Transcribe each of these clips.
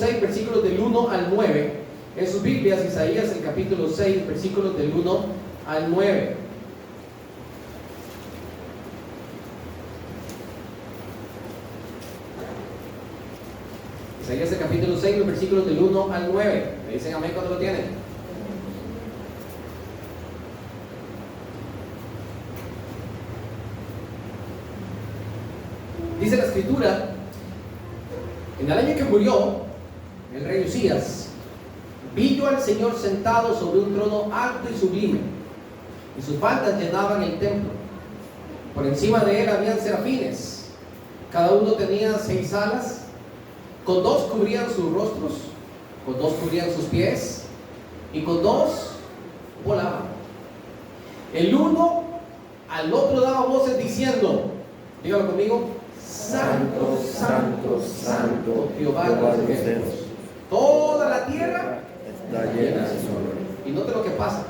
6, versículos del 1 al 9. En sus Biblias, Isaías, el capítulo 6, versículos del 1 al 9. Isaías, el capítulo 6, los versículos del 1 al 9. ¿Me dicen amén cuando lo tienen? Dice la escritura: en el año que murió el rey Usías, vi yo al Señor sentado sobre un trono alto y sublime, y sus faldas llenaban el templo. Por encima de él habían serafines, cada uno tenía 6 alas, con 2 cubrían sus rostros, con 2 cubrían sus pies, y con 2 volaban. El uno al otro daba voces diciendo, dígalo conmigo: Santo, santo, santo, Jehová de los ejércitos. Toda la tierra está llena de sol. Y note lo que pasa: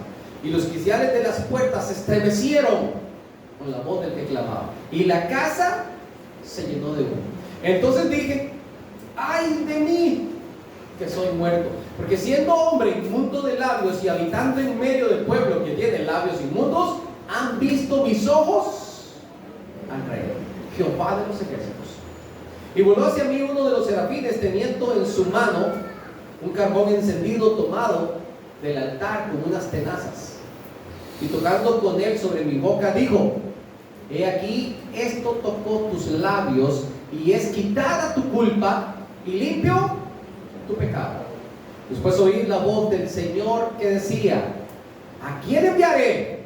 y los quiciales de las puertas se estremecieron con la voz del que clamaba, y la casa se llenó de humo. Entonces dije: ay de mí, que soy muerto, porque siendo hombre inmundo de labios y habitando en medio del pueblo que tiene labios inmundos, han visto mis ojos al Rey, Jehová de los ejércitos. Y volvió hacia mí uno de los serafines, teniendo en su mano un carbón encendido tomado del altar con unas tenazas, y tocando con él sobre mi boca, dijo: he aquí, esto tocó tus labios, y es quitada tu culpa y limpio tu pecado. Después oí la voz del Señor que decía: ¿a quién enviaré?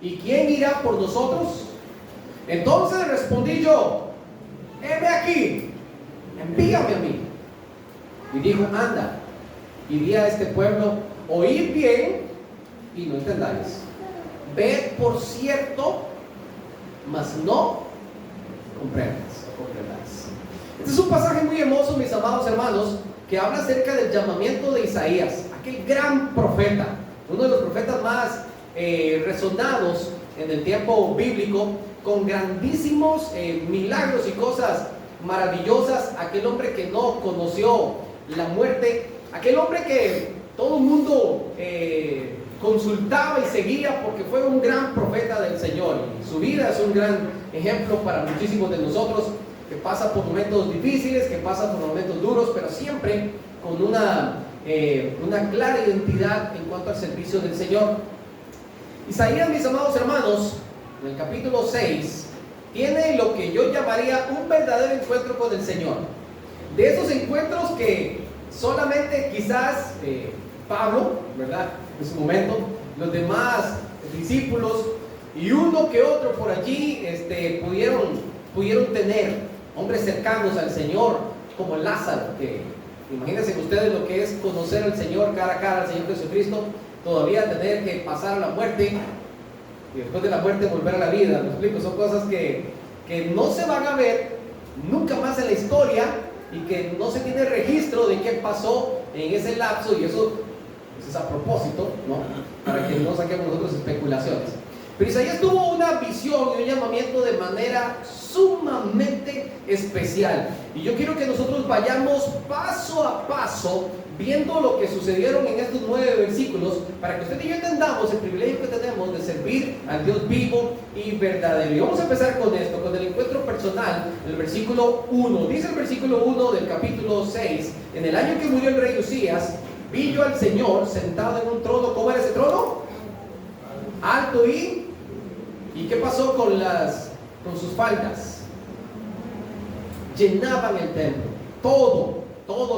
¿Y quién irá por nosotros? Entonces respondí yo: heme aquí, envíame a mí. Y dijo: anda, y di a este pueblo: oíd bien y no entendáis, ved por cierto, mas no comprendáis. Este es un pasaje muy hermoso, mis amados hermanos, que habla acerca del llamamiento de Isaías, aquel gran profeta, uno de los profetas más resonados en el tiempo bíblico, con grandísimos milagros y cosas maravillosas. Aquel hombre que no conoció la muerte, aquel hombre que todo el mundo consultaba y seguía porque fue un gran profeta del Señor. Y su vida es un gran ejemplo para muchísimos de nosotros, que pasa por momentos difíciles, que pasa por momentos duros, pero siempre con una clara identidad en cuanto al servicio del Señor. Isaías, mis amados hermanos, en el capítulo 6, tiene lo que yo llamaría un verdadero encuentro con el Señor. De esos encuentros que solamente quizás Pablo, ¿verdad?, en su momento, los demás discípulos y uno que otro por allí pudieron tener. Hombres cercanos al Señor, como Lázaro, que imagínense ustedes lo que es conocer al Señor cara a cara, al Señor Jesucristo, todavía tener que pasar a la muerte y después de la muerte volver a la vida. ¿Me explico? Son cosas que no se van a ver nunca más en la historia y que no se tiene registro de qué pasó en ese lapso, y eso es a propósito, ¿no?, para que no saquemos nosotros especulaciones. Pero Isaías tuvo una visión y un llamamiento de manera sumamente especial. Y yo quiero que nosotros vayamos paso a paso viendo lo que sucedieron en estos 9 versículos, para que usted y yo entendamos el privilegio que tenemos de servir al Dios vivo y verdadero. Y vamos a empezar con esto, con el encuentro personal, el versículo 1. Dice el versículo 1 del capítulo 6: en el año que murió el rey Usías, vi yo al Señor sentado en un trono. ¿Cómo era ese trono? Alto. ¿Y qué pasó con sus faldas? Llenaban el templo, todo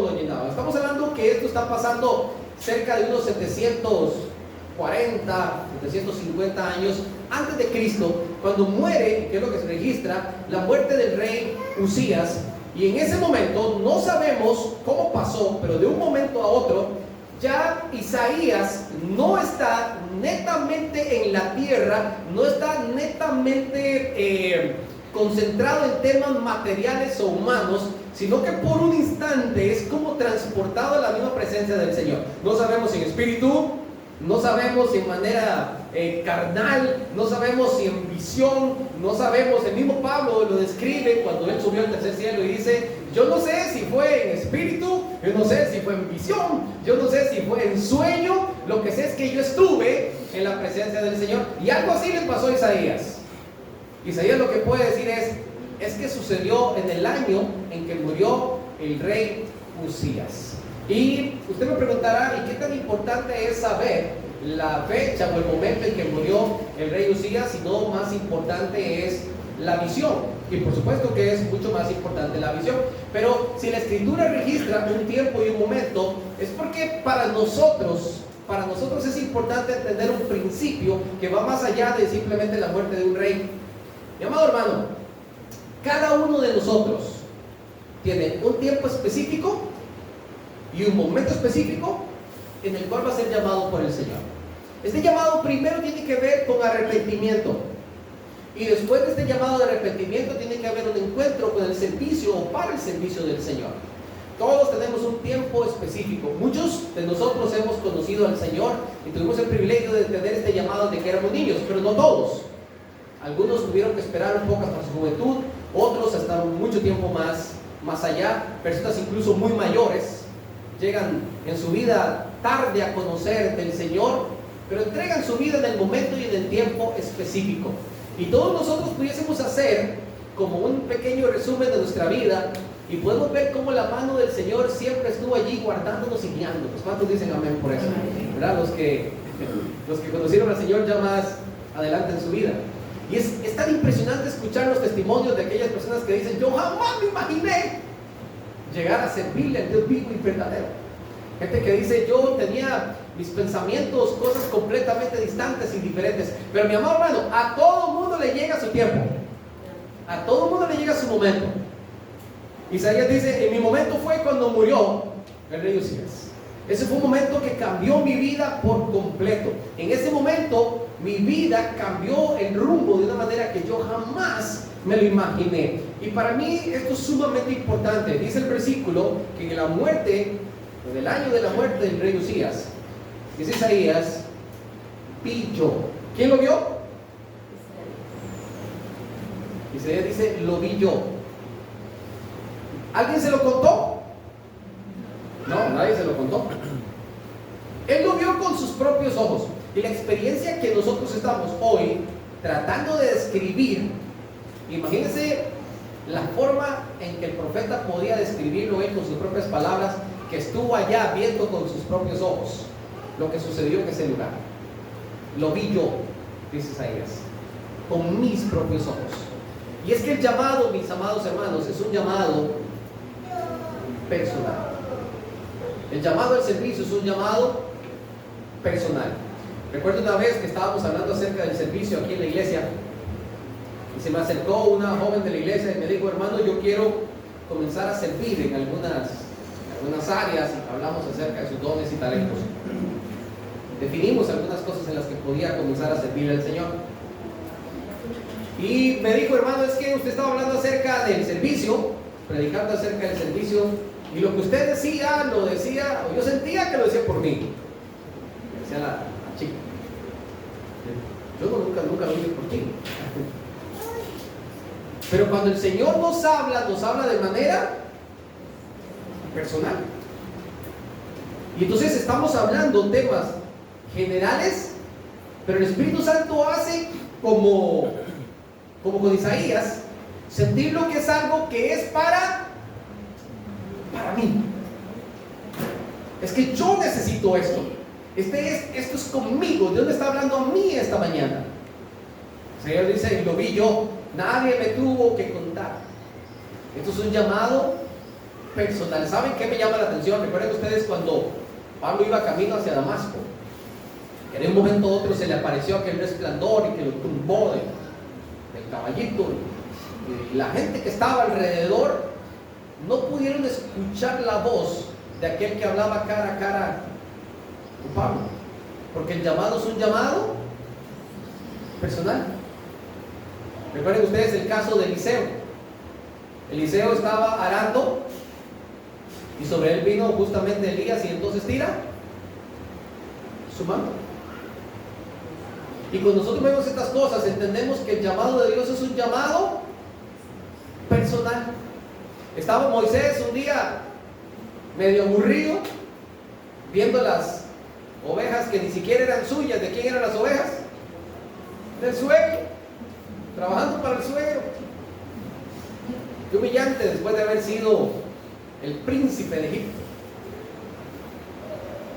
lo llenaba. Estamos hablando que esto está pasando cerca de unos 740, 750 años antes de Cristo, cuando muere, que es lo que se registra, la muerte del rey Usías. Y en ese momento no sabemos cómo pasó, pero de un momento a otro ya Isaías no está netamente en la tierra, no está netamente concentrado en temas materiales o humanos, sino que por un instante es como transportado a la misma presencia del Señor. No sabemos si en espíritu, no sabemos si en manera carnal, no sabemos si en visión, no sabemos. El mismo Pablo lo describe cuando él subió al tercer cielo y dice: yo no sé si fue en espíritu, yo no sé si fue en visión, yo no sé si fue en sueño, lo que sé es que yo estuve en la presencia del Señor. Y algo así le pasó a Isaías. Isaías lo que puede decir es que sucedió en el año en que murió el rey Usías. Y usted me preguntará: ¿y qué tan importante es saber la fecha o el momento en que murió el rey Usías? Si no, más importante es la visión. Y por supuesto que es mucho más importante la visión. Pero si la escritura registra un tiempo y un momento, es porque para nosotros es importante entender un principio que va más allá de simplemente la muerte de un rey. Mi amado hermano, cada uno de nosotros tiene un tiempo específico y un momento específico en el cual va a ser llamado por el Señor. Este llamado primero tiene que ver con arrepentimiento, y después de este llamado de arrepentimiento tiene que haber un encuentro con el servicio o para el servicio del Señor. Todos tenemos un tiempo específico. Muchos de nosotros hemos conocido al Señor y tuvimos el privilegio de tener este llamado de que éramos niños, pero no todos. Algunos tuvieron que esperar un poco hasta su juventud, otros hasta mucho tiempo más allá. Personas incluso muy mayores llegan en su vida tarde a conocer del Señor, pero entregan su vida en el momento y en el tiempo específico. Y todos nosotros pudiésemos hacer como un pequeño resumen de nuestra vida y podemos ver cómo la mano del Señor siempre estuvo allí guardándonos y guiándonos. ¿Cuántos dicen amén por eso? ¿Verdad? Los que conocieron al Señor ya más adelante en su vida. Y es tan impresionante escuchar los testimonios de aquellas personas que dicen: yo jamás me imaginé llegar a servirle al Dios vivo y verdadero. Gente que dice: yo tenía mis pensamientos, cosas completamente distantes y diferentes. Pero mi amado hermano, a todo mundo le llega su tiempo, a todo mundo le llega su momento. Isaías dice: en mi momento fue cuando murió el rey Usías. Ese fue un momento que cambió mi vida por completo. En ese momento mi vida cambió el rumbo de una manera que yo jamás me lo imaginé. Y para mí esto es sumamente importante. Dice el versículo que en la muerte, en el año de la muerte del rey Usías, dice Isaías, vi yo. ¿Quién lo vio? Isaías dice: lo vi yo. ¿Alguien se lo contó? No, nadie se lo contó. Él lo vio con sus propios ojos. Y la experiencia que nosotros estamos hoy tratando de describir, imagínense la forma en que el profeta podía describirlo él con sus propias palabras, que estuvo allá viendo con sus propios ojos lo que sucedió en ese lugar. Lo vi yo, dice Isaías, con mis propios ojos. Y es que el llamado, mis amados hermanos, es un llamado personal. El llamado al servicio es un llamado personal. Recuerdo una vez que estábamos hablando acerca del servicio aquí en la iglesia y se me acercó una joven de la iglesia y me dijo: hermano, yo quiero comenzar a servir en algunas áreas. Y hablamos acerca de sus dones y talentos. Definimos algunas cosas en las que podía comenzar a servir al Señor. Y me dijo: hermano, es que usted estaba hablando acerca del servicio, predicando acerca del servicio, y lo que usted decía, lo decía, o yo sentía que lo decía por mí. Decía la chica: yo nunca lo hice por ti. Pero cuando el Señor nos habla de manera personal. Y entonces estamos hablando temas generales, pero el Espíritu Santo hace como con Isaías, sentir lo que es algo que es para mí. Es que yo necesito esto. Esto es conmigo. Dios me está hablando a mí esta mañana. El Señor dice: y lo vi yo. Nadie me tuvo que contar. Esto es un llamado personal. ¿Saben qué me llama la atención? Recuerden ustedes cuando Pablo iba camino hacia Damasco. En un momento u otro se le apareció aquel resplandor y que lo tumbó del caballito. Y la gente que estaba alrededor no pudieron escuchar la voz de aquel que hablaba cara a cara con Pablo, porque el llamado es un llamado personal. Recuerden ustedes el caso de Eliseo. Eliseo estaba arando y sobre él vino justamente Elías y entonces tira su manto. Y cuando nosotros vemos estas cosas, entendemos que el llamado de Dios es un llamado personal. Estaba Moisés un día medio aburrido, viendo las ovejas que ni siquiera eran suyas. ¿De quién eran las ovejas? Del suegro, trabajando para el suegro. Qué humillante después de haber sido el príncipe de Egipto.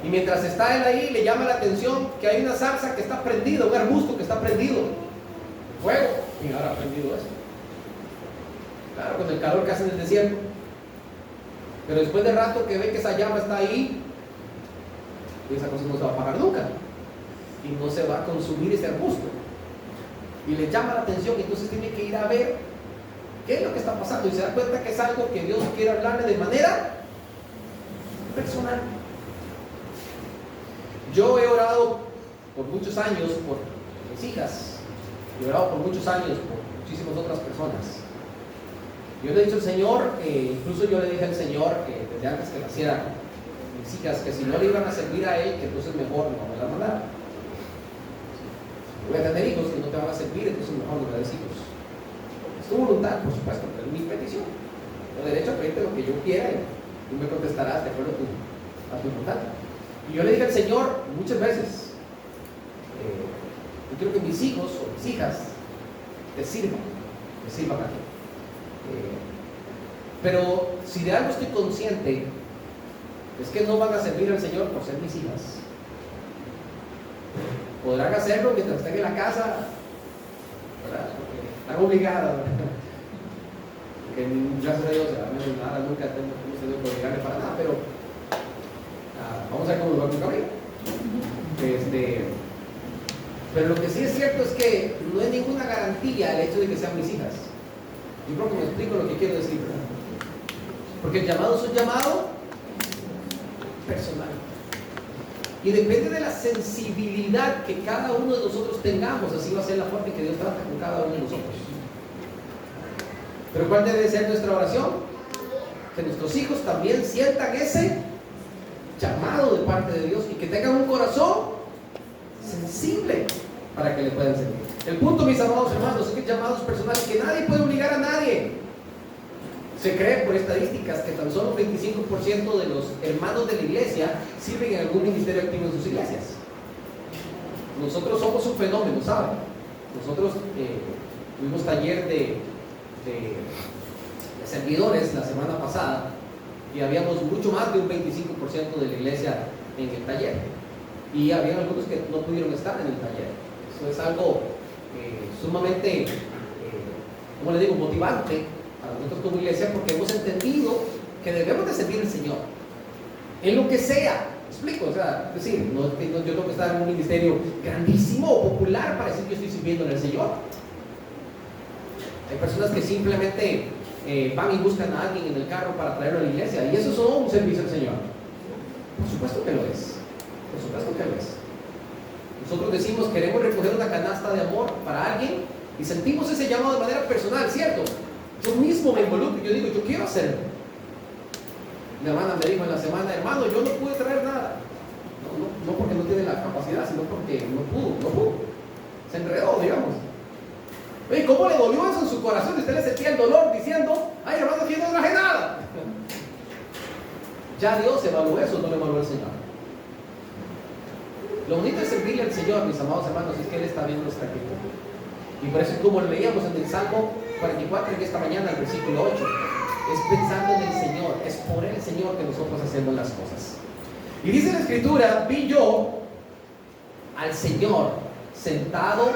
Y mientras está él ahí, le llama la atención que hay una zarza que está prendida, un arbusto que está prendido, fuego. Y ahora ha prendido eso. Claro, con el calor que hace en el desierto. Pero después de rato que ve que esa llama está ahí, y esa cosa no se va a apagar nunca. Y no se va a consumir ese arbusto. Y le llama la atención, y entonces tiene que ir a ver qué es lo que está pasando. Y se da cuenta que es algo que Dios quiere hablarle de manera personal. Yo he orado por muchos años por mis hijas, he orado por muchos años por muchísimas otras personas. Yo le he dicho al Señor, incluso yo le dije al Señor desde antes que nacieran mis hijas, que si no le iban a servir a Él, que entonces mejor no me las mandara. Si voy a tener hijos que no te van a servir, entonces mejor no me des hijos. Es tu voluntad, por supuesto, pero es mi petición. Tengo derecho a pedirte lo que yo quiera y tú me contestarás de acuerdo a tu voluntad. Y yo le dije al Señor muchas veces, yo quiero que mis hijos o mis hijas te sirvan a ti. Pero si de algo estoy consciente, es que no van a servir al Señor por ser mis hijas. Podrán hacerlo mientras estén en la casa, ¿verdad? Porque están obligadas, ¿verdad? Porque gracias a Dios, nada, nunca hemos tenido que obligarle para nada, pero vamos a ver cómo lo va a aplicar. Pero lo que sí es cierto es que no hay ninguna garantía el hecho de que sean mis hijas. Yo creo que me explico lo que quiero decir, ¿verdad? Porque el llamado es un llamado personal. Y depende de la sensibilidad que cada uno de nosotros tengamos, así va a ser la forma en que Dios trata con cada uno de nosotros. Pero ¿cuál debe ser nuestra oración? Que nuestros hijos también sientan ese llamado de parte de Dios y que tengan un corazón sensible para que le puedan servir. El punto, mis amados hermanos, es que llamados personales, que nadie puede obligar a nadie. Se cree por estadísticas que tan solo 25% de los hermanos de la iglesia sirven en algún ministerio activo en sus iglesias. Nosotros somos un fenómeno, ¿saben? Nosotros tuvimos taller de servidores la semana pasada y habíamos mucho más de un 25% de la iglesia en el taller. Y había algunos que no pudieron estar en el taller. Eso es algo sumamente, ¿cómo le digo?, motivante para nosotros como iglesia, porque hemos entendido que debemos de servir al Señor en lo que sea. ¿Me explico? O sea, es decir, yo tengo que estar en un ministerio grandísimo o popular para decir que estoy sirviendo al Señor. Hay personas que simplemente van y buscan a alguien en el carro para traerlo a la iglesia, y eso es un servicio al Señor. Por supuesto que lo es. Por supuesto que lo es. Nosotros decimos, queremos recoger una canasta de amor para alguien y sentimos ese llamado de manera personal, ¿cierto? Yo mismo me involucro y yo digo, yo quiero hacerlo. Mi hermana me dijo en la semana, hermano, yo no pude traer nada. No porque no tiene la capacidad, sino porque no pudo. Se enredó, digamos. Oye, ¿cómo le dolió eso en su corazón? Usted le sentía el dolor diciendo, ay, hermano, yo no traje nada. Ya Dios evaluó eso, no lo evaluó el Señor. Lo bonito es servirle al Señor, mis amados hermanos, es que Él está viendo nuestra actitud. Y por eso, como lo leíamos en el Salmo 44 en esta mañana, el versículo 8, es pensando en el Señor, es por el Señor que nosotros hacemos las cosas. Y dice la Escritura, vi yo al Señor sentado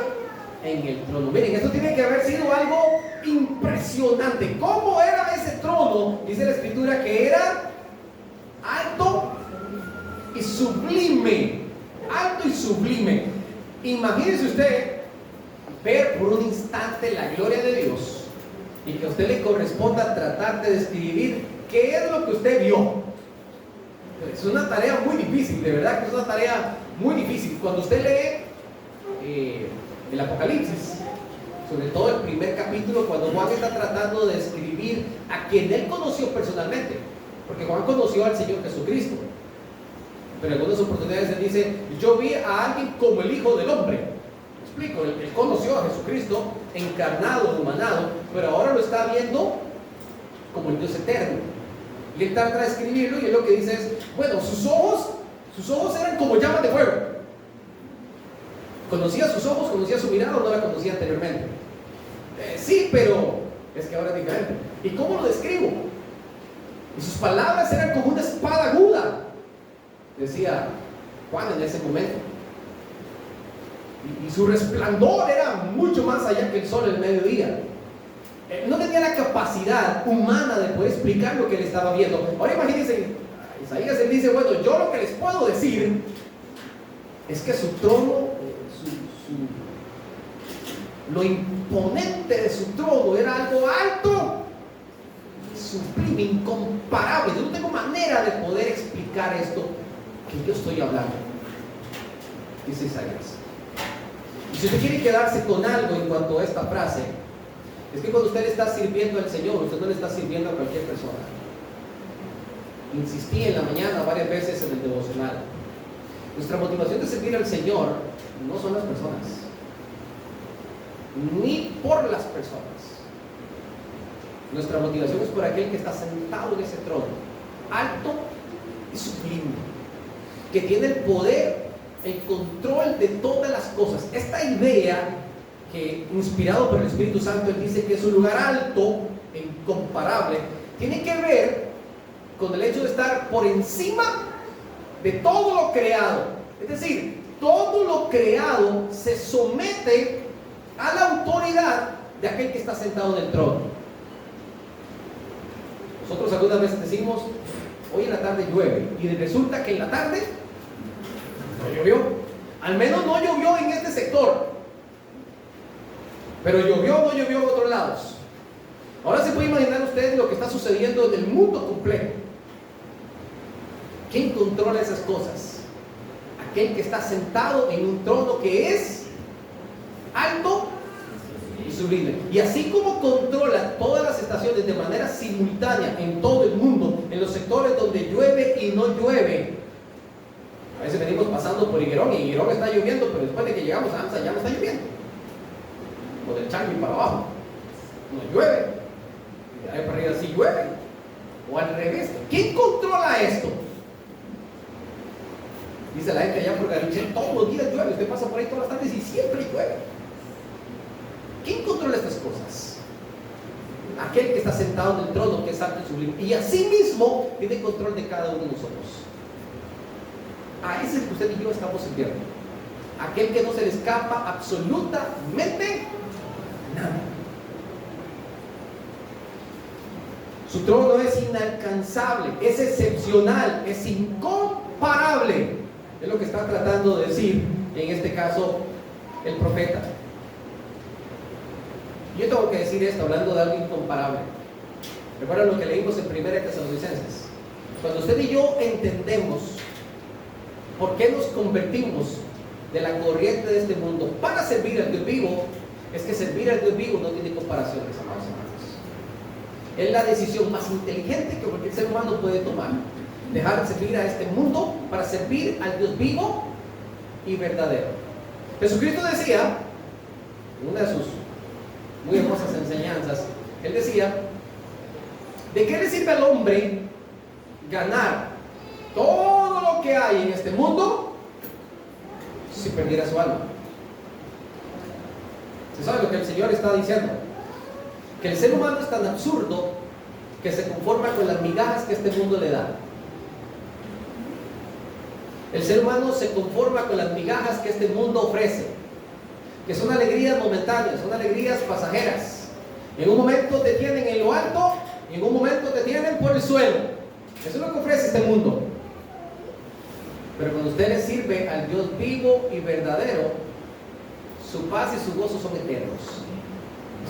en el trono. Miren, esto tiene que haber sido algo impresionante. ¿Cómo era ese trono? Dice la Escritura que era alto y sublime. Alto y sublime. Imagínese usted ver por un instante la gloria de Dios y que a usted le corresponda tratar de describir qué es lo que usted vio. Es una tarea muy difícil, de verdad que es una tarea muy difícil. Cuando usted lee el Apocalipsis, sobre todo el primer capítulo, cuando Juan está tratando de describir a quien él conoció personalmente, porque Juan conoció al Señor Jesucristo, pero en algunas oportunidades él dice, yo vi a alguien como el Hijo del Hombre. ¿Me explico, él conoció a Jesucristo encarnado, humanado, pero ahora lo está viendo como el Dios eterno. Y él trata de escribirlo y él lo que dice es, bueno, sus ojos eran como llamas de fuego. ¿Conocía sus ojos, conocía su mirada o no la conocía anteriormente? Sí, pero es que ahora es diferente. ¿Y cómo lo describo? Y sus palabras eran como una espada aguda, decía Juan en ese momento. Y su resplandor era mucho más allá que el sol el mediodía. No tenía la capacidad humana de poder explicar lo que él estaba viendo. Ahora imagínense, Isaías él dice, bueno, yo lo que les puedo decir es que su trono, lo imponente de su trono era algo alto, sublime, incomparable. Yo no tengo manera de poder explicar esto que yo estoy hablando, dice Isaías. Y si usted quiere quedarse con algo en cuanto a esta frase, es que cuando usted le está sirviendo al Señor, usted no le está sirviendo a cualquier persona. Insistí en la mañana varias veces en el devocional. Nuestra motivación de servir al Señor no son las personas, ni por las personas. Nuestra motivación es por aquel que está sentado en ese trono, alto y sublime, que tiene el poder, el control de todas las cosas. Esta idea que, inspirado por el Espíritu Santo, él dice que es un lugar alto e incomparable, tiene que ver con el hecho de estar por encima de todo lo creado. Es decir, todo lo creado se somete a la autoridad de aquel que está sentado en el trono. Nosotros algunas veces decimos, hoy en la tarde llueve, y resulta que en la tarde no llovió. Al menos no llovió en este sector, pero llovió o no llovió en otros lados. Ahora se puede imaginar ustedes lo que está sucediendo en el mundo completo. ¿Quién controla esas cosas? Aquel que está sentado en un trono que es alto y sublime. Y así como controla todas las estaciones de manera simultánea en todo el mundo, en los sectores donde llueve y no llueve. A veces venimos pasando por Higuerón y Higuerón está lloviendo, pero después de que llegamos a AMSA ya no está lloviendo. O del Changi para abajo no llueve, y de ahí para arriba sí llueve, o al revés. ¿Quién controla esto? Dice la gente allá por Garichel, todos los días llueve, usted pasa por ahí todas las tardes y siempre llueve. ¿Quién controla estas cosas? Aquel que está sentado en el trono, que es alto y sublime, y asimismo tiene control de cada uno de nosotros. A ese que usted y yo estamos sirviendo, aquel que no se le escapa absolutamente nada. Su trono es inalcanzable, es excepcional, es incomparable. Es lo que está tratando de decir en este caso el profeta. Yo tengo que decir esto hablando de algo incomparable. Recuerden lo que leímos en 1 Tesalonicenses. Cuando usted y yo entendemos por qué nos convertimos de la corriente de este mundo para servir al Dios vivo, es que servir al Dios vivo no tiene comparaciones, amados hermanos. Es la decisión más inteligente que cualquier ser humano puede tomar. Dejar de servir a este mundo para servir al Dios vivo y verdadero. Jesucristo decía, en una de sus muy hermosas enseñanzas, él decía, ¿de qué le sirve al hombre ganar todo lo que hay en este mundo si perdiera su alma? ¿Se sabe lo que el Señor está diciendo? Que el ser humano es tan absurdo que se conforma con las migajas que este mundo le da. El ser humano se conforma con las migajas que este mundo ofrece, que son alegrías momentáneas, son alegrías pasajeras. En un momento te tienen en lo alto y en un momento te tienen por el suelo. Eso es lo que ofrece este mundo. Pero cuando usted le sirve al Dios vivo y verdadero, su paz y su gozo son eternos,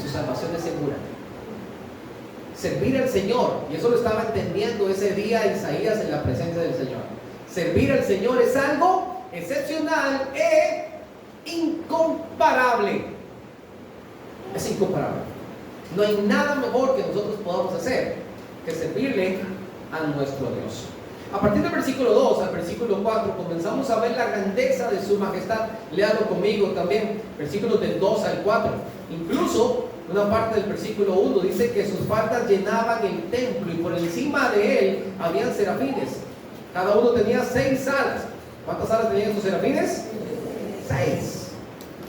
su salvación es segura. Servir al Señor, y eso lo estaba entendiendo ese día Isaías en la presencia del Señor. Servir al Señor es algo excepcional e incomparable. Es incomparable. No hay nada mejor que nosotros podamos hacer que servirle a nuestro Dios. A partir del versículo 2 al versículo 4 comenzamos a ver la grandeza de su majestad. Léalo conmigo también, versículos del 2 al 4. Incluso una parte del versículo 1 dice que sus faldas llenaban el templo y por encima de él habían serafines. Cada uno tenía 6 alas. ¿Cuántas alas tenían sus serafines? 6.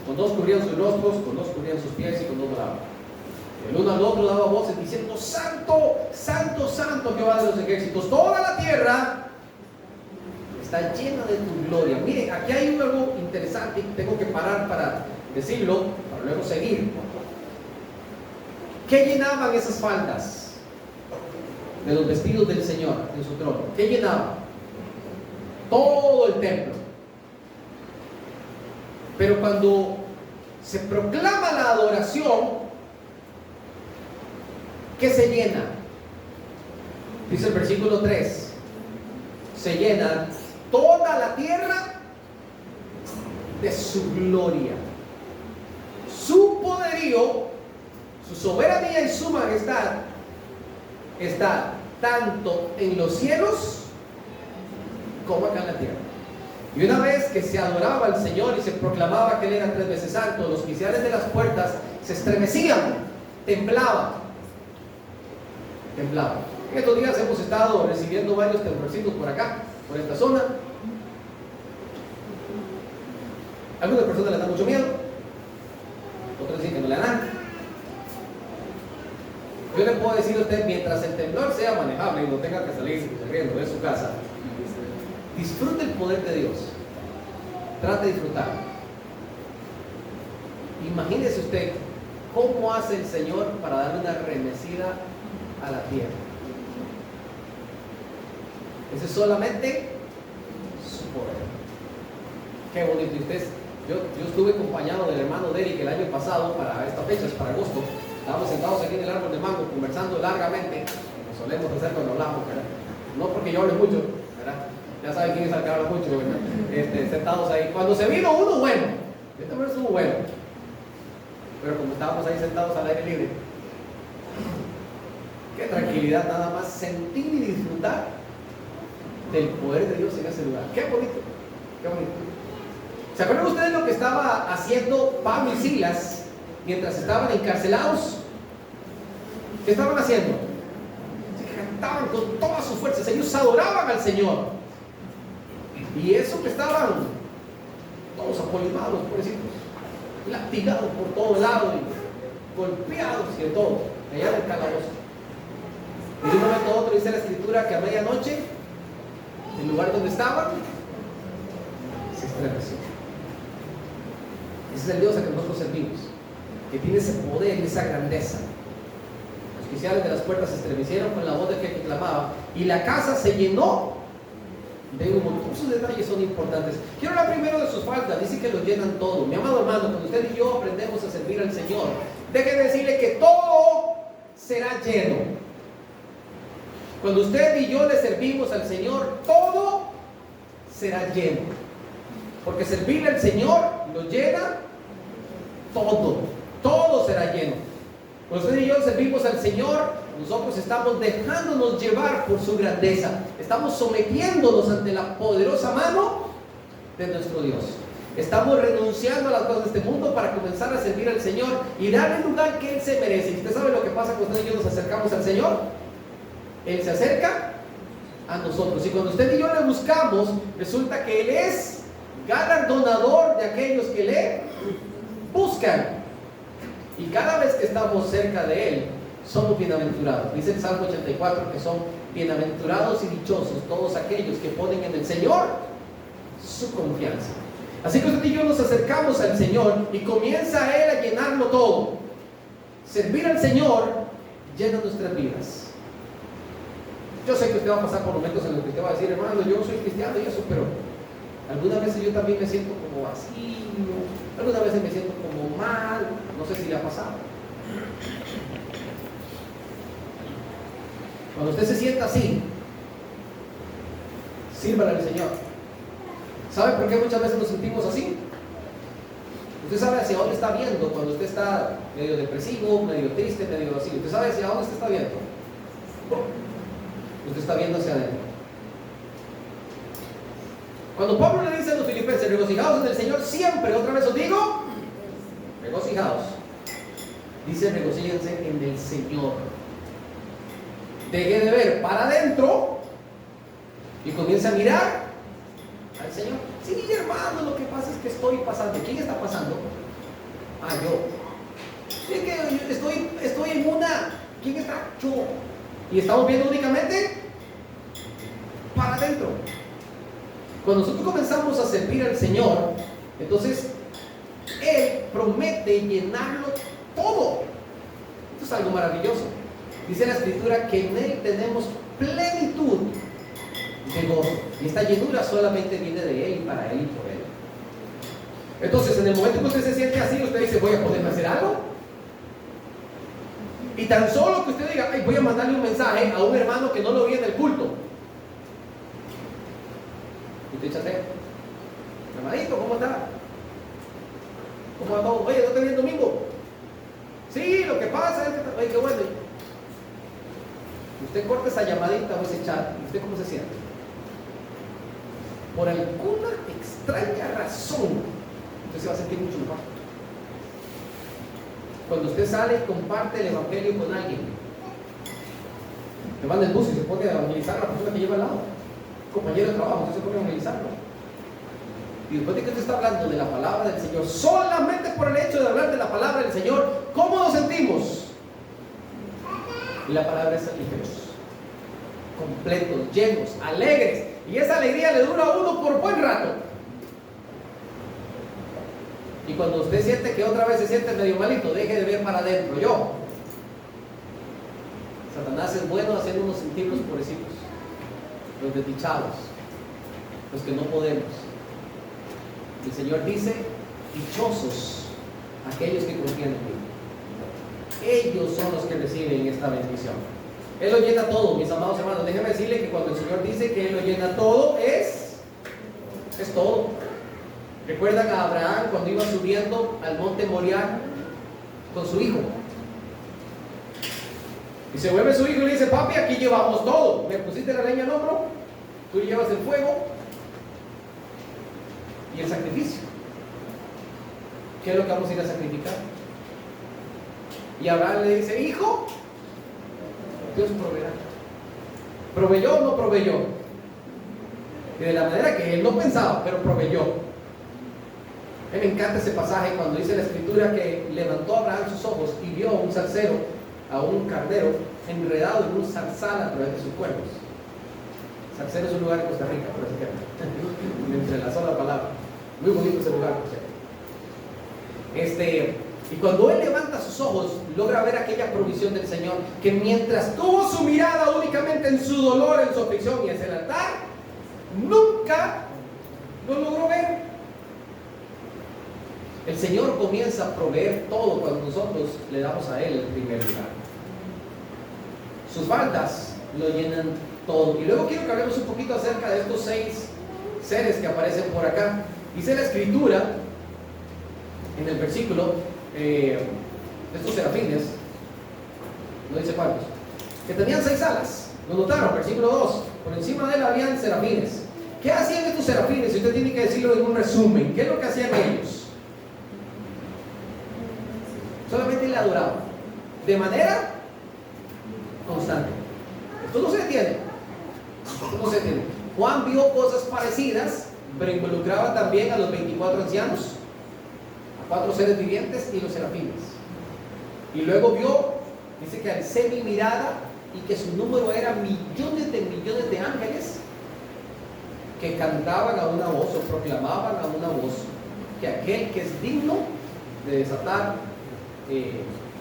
Con 2 cubrían sus rostros, con 2 cubrían sus pies y con 2 volaban. El uno al otro daba voces diciendo: Santo, Santo, Santo Jehová de los ejércitos, toda la tierra está llena de tu gloria. Miren, aquí hay algo interesante, tengo que parar para decirlo, para luego seguir. ¿Qué llenaban esas faldas de los vestidos del Señor en su trono? ¿Qué llenaban? Todo el templo. Pero cuando se proclama la adoración, ¿qué se llena? Dice el versículo 3: se llena toda la tierra de su gloria. Su poderío, su soberanía y su majestad está tanto en los cielos como acá en la tierra. Y una vez que se adoraba al Señor y se proclamaba que Él era 3 veces santo, los oficiales de las puertas se estremecían, temblaban. En estos días hemos estado recibiendo varios temblorcitos por acá, por esta zona. Algunas personas les da mucho miedo, otros dicen que no le dan. Yo le puedo decir a usted, mientras el temblor sea manejable y no tenga que salir corriendo de su casa, disfrute el poder de Dios. Trate de disfrutar. Imagínese usted cómo hace el Señor para darle una remecida a la tierra. Ese es solamente su poder. Qué bonito. Y usted, yo estuve acompañado del hermano Derek el año pasado para estas fechas, para agosto. Estábamos sentados aquí en el árbol de mango conversando largamente, como solemos hacer cuando hablamos, ¿verdad? No porque yo hable mucho, ¿verdad? Ya saben quién es el que habla mucho, ¿verdad? Sentados ahí. Cuando se vino uno bueno, este también estuvo bueno, pero como estábamos ahí sentados al aire libre, qué tranquilidad nada más sentir y disfrutar del poder de Dios en ese lugar. Qué bonito, qué bonito. ¿Se acuerdan ustedes lo que estaba haciendo Pablo y Silas mientras estaban encarcelados? ¿Qué estaban haciendo? Se cantaban con todas sus fuerzas, ellos adoraban al Señor. Y eso que estaban todos apolimados, pobrecitos, latigados por todo lado, y golpeados y de todo, allá en el calabozo. Y de un momento a otro dice la Escritura que a medianoche, el lugar donde estaban se estremeció. Ese es el Dios a que nosotros servimos, que tiene ese poder y esa grandeza. Los oficiales de las puertas se estremecieron con la voz de aquel que clamaba, y la casa se llenó de humo. Todos sus detalles son importantes. Quiero hablar primero de sus faltas. Dice que lo llenan todo. Mi amado hermano, cuando usted y yo aprendemos a servir al Señor, déjeme decirle que todo será lleno. Cuando usted y yo le servimos al Señor, todo será lleno. Porque servirle al Señor lo llena todo. Todo será lleno. Cuando usted y yo servimos al Señor, nosotros estamos dejándonos llevar por su grandeza. Estamos sometiéndonos ante la poderosa mano de nuestro Dios. Estamos renunciando a las cosas de este mundo para comenzar a servir al Señor y darle el lugar que Él se merece. ¿Y usted sabe lo que pasa cuando usted y yo nos acercamos al Señor? Él se acerca a nosotros. Y cuando usted y yo le buscamos, resulta que Él es galardonador de aquellos que le buscan. Y cada vez que estamos cerca de Él, somos bienaventurados. Dice el Salmo 84 que son bienaventurados y dichosos todos aquellos que ponen en el Señor su confianza. Así que usted y yo nos acercamos al Señor y comienza Él a llenarlo todo. Servir al Señor llena nuestras vidas. Yo sé que usted va a pasar por momentos en los que usted va a decir, hermano, yo soy cristiano y eso, pero algunas veces yo también me siento como vacío, algunas veces me siento como mal, no sé si le ha pasado. Cuando usted se sienta así, sírvale al Señor. ¿Sabe por qué muchas veces nos sentimos así? Usted sabe hacia dónde está viendo cuando usted está medio depresivo, medio triste, medio así. Usted sabe hacia dónde usted está viendo. Usted está viendo hacia adentro. Cuando Pablo le dice a los filipenses, regocijaos en el Señor siempre, otra vez os digo, regocijaos. Dice, regocíjense en el Señor. Deje de ver para adentro y comienza a mirar al Señor. Sí, hermano, lo que pasa es que estoy pasando. ¿Quién está pasando? Ah, yo. Es que estoy en una. ¿Quién está? Yo. Y estamos viendo únicamente para adentro. Cuando nosotros comenzamos a servir al Señor, entonces Él promete llenarlo todo. Esto es algo maravilloso. Dice la Escritura que en Él tenemos plenitud de gozo. Y esta llenura solamente viene de Él y para Él y por Él. Entonces, en el momento que usted se siente así, usted dice, voy a poderme hacer algo. Y tan solo que usted diga, ay, voy a mandarle un mensaje a un hermano que no lo vi en el culto. Y usted chatea, hermanito, ¿cómo está? ¿Cómo va todo? Oye, ¿no te vi el domingo? Sí, lo que pasa es que, oye, qué bueno. Usted corta esa llamadita o ese chat, ¿y usted cómo se siente? Por alguna extraña razón, usted se va a sentir mucho mejor. Cuando usted sale y comparte el evangelio con alguien, le manda el bus y se pone a evangelizar a la persona que lleva al lado, compañero de trabajo, usted se pone a evangelizarlo. Y después de que usted está hablando de la palabra del Señor, solamente por el hecho de hablar de la palabra del Señor, ¿cómo nos sentimos? Y la palabra es ligeros, completos, llenos, alegres. Y esa alegría le dura a uno por buen rato. Y cuando usted siente que otra vez se siente medio malito, deje de ver para adentro. Yo, Satanás es bueno haciéndonos sentir los pobrecitos, los desdichados, los que no podemos. El Señor dice, dichosos aquellos que confían en mí. Ellos son los que reciben esta bendición. Él lo llena todo, mis amados hermanos. Déjenme decirle que cuando el Señor dice que Él lo llena todo, es todo. ¿Recuerdan a Abraham cuando iba subiendo al monte Moriah con su hijo? Y se vuelve su hijo y le dice, papi, aquí llevamos todo. Me pusiste la leña al hombro, tú llevas el fuego y el sacrificio. ¿Qué es lo que vamos a ir a sacrificar? Y Abraham le dice, hijo, Dios proveerá. ¿Proveyó o no proveyó? Y de la manera que él no pensaba, pero proveyó. A mí me encanta ese pasaje cuando dice la Escritura que levantó Abraham sus ojos y vio a un zarzero, a un carnero enredado en un zarzal a través de sus cuernos. Zarzero es un lugar en Costa Rica, por ejemplo. Me entrelazó la palabra. Muy bonito ese lugar, por cierto. Y cuando él levanta sus ojos, logra ver aquella provisión del Señor, que mientras tuvo su mirada únicamente en su dolor, en su aflicción y en el altar, nunca lo logró ver. El Señor comienza a proveer todo cuando nosotros le damos a Él el primer lugar. Sus faldas lo llenan todo. Y luego quiero que hablemos un poquito acerca de estos 6 seres que aparecen por acá. Dice la Escritura, en el versículo, estos serafines, no dice cuántos, que tenían 6 alas. Lo notaron, versículo 2. Por encima de él habían serafines. ¿Qué hacían estos serafines? Si usted tiene que decirlo en un resumen, ¿qué es lo que hacían ellos? Solamente le adoraban de manera constante. Esto no se detiene. Esto no se detiene. Juan vio cosas parecidas, pero involucraba también a los 24 ancianos, a 4 seres vivientes y los serafines. Y luego vio, dice que alcé mi mirada y que su número era millones de ángeles que cantaban a una voz o proclamaban a una voz que aquel que es digno de desatar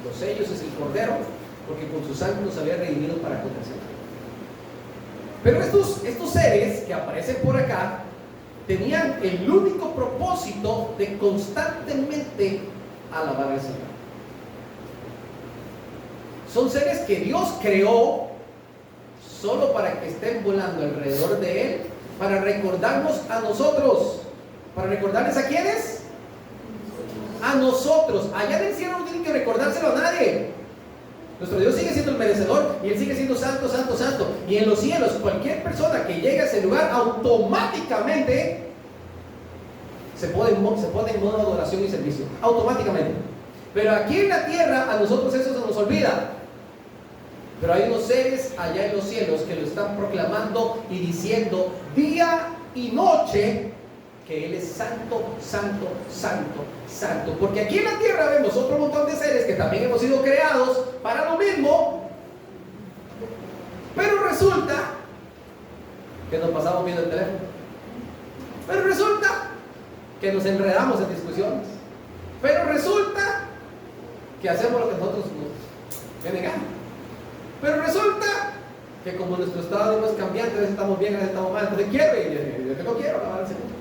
los sellos es el Cordero, porque con su sangre nos había redimido para conocer. Pero estos seres que aparecen por acá tenían el único propósito de constantemente alabar al Señor. Son seres que Dios creó solo para que estén volando alrededor de Él, para recordarnos a nosotros. ¿Para recordarles a quiénes? A nosotros. Allá en el cielo no tienen que recordárselo a nadie. Nuestro Dios sigue siendo el merecedor y Él sigue siendo santo, santo, santo. Y en los cielos, cualquier persona que llegue a ese lugar automáticamente se pone en modo de adoración y servicio. Automáticamente. Pero aquí en la tierra a nosotros eso se nos olvida. Pero hay unos seres allá en los cielos que lo están proclamando y diciendo día y noche que Él es santo, santo, santo, santo. Porque aquí en la tierra vemos otro montón de seres que también hemos sido creados para lo mismo. Pero resulta que nos pasamos viendo el teléfono. Pero resulta que nos enredamos en discusiones. Pero resulta que hacemos lo que nosotros nos viene gana. Pero resulta que como nuestro estado de ánimo es cambiante, a veces estamos bien, a veces estamos mal, entonces yo no quiero acabar el segundo.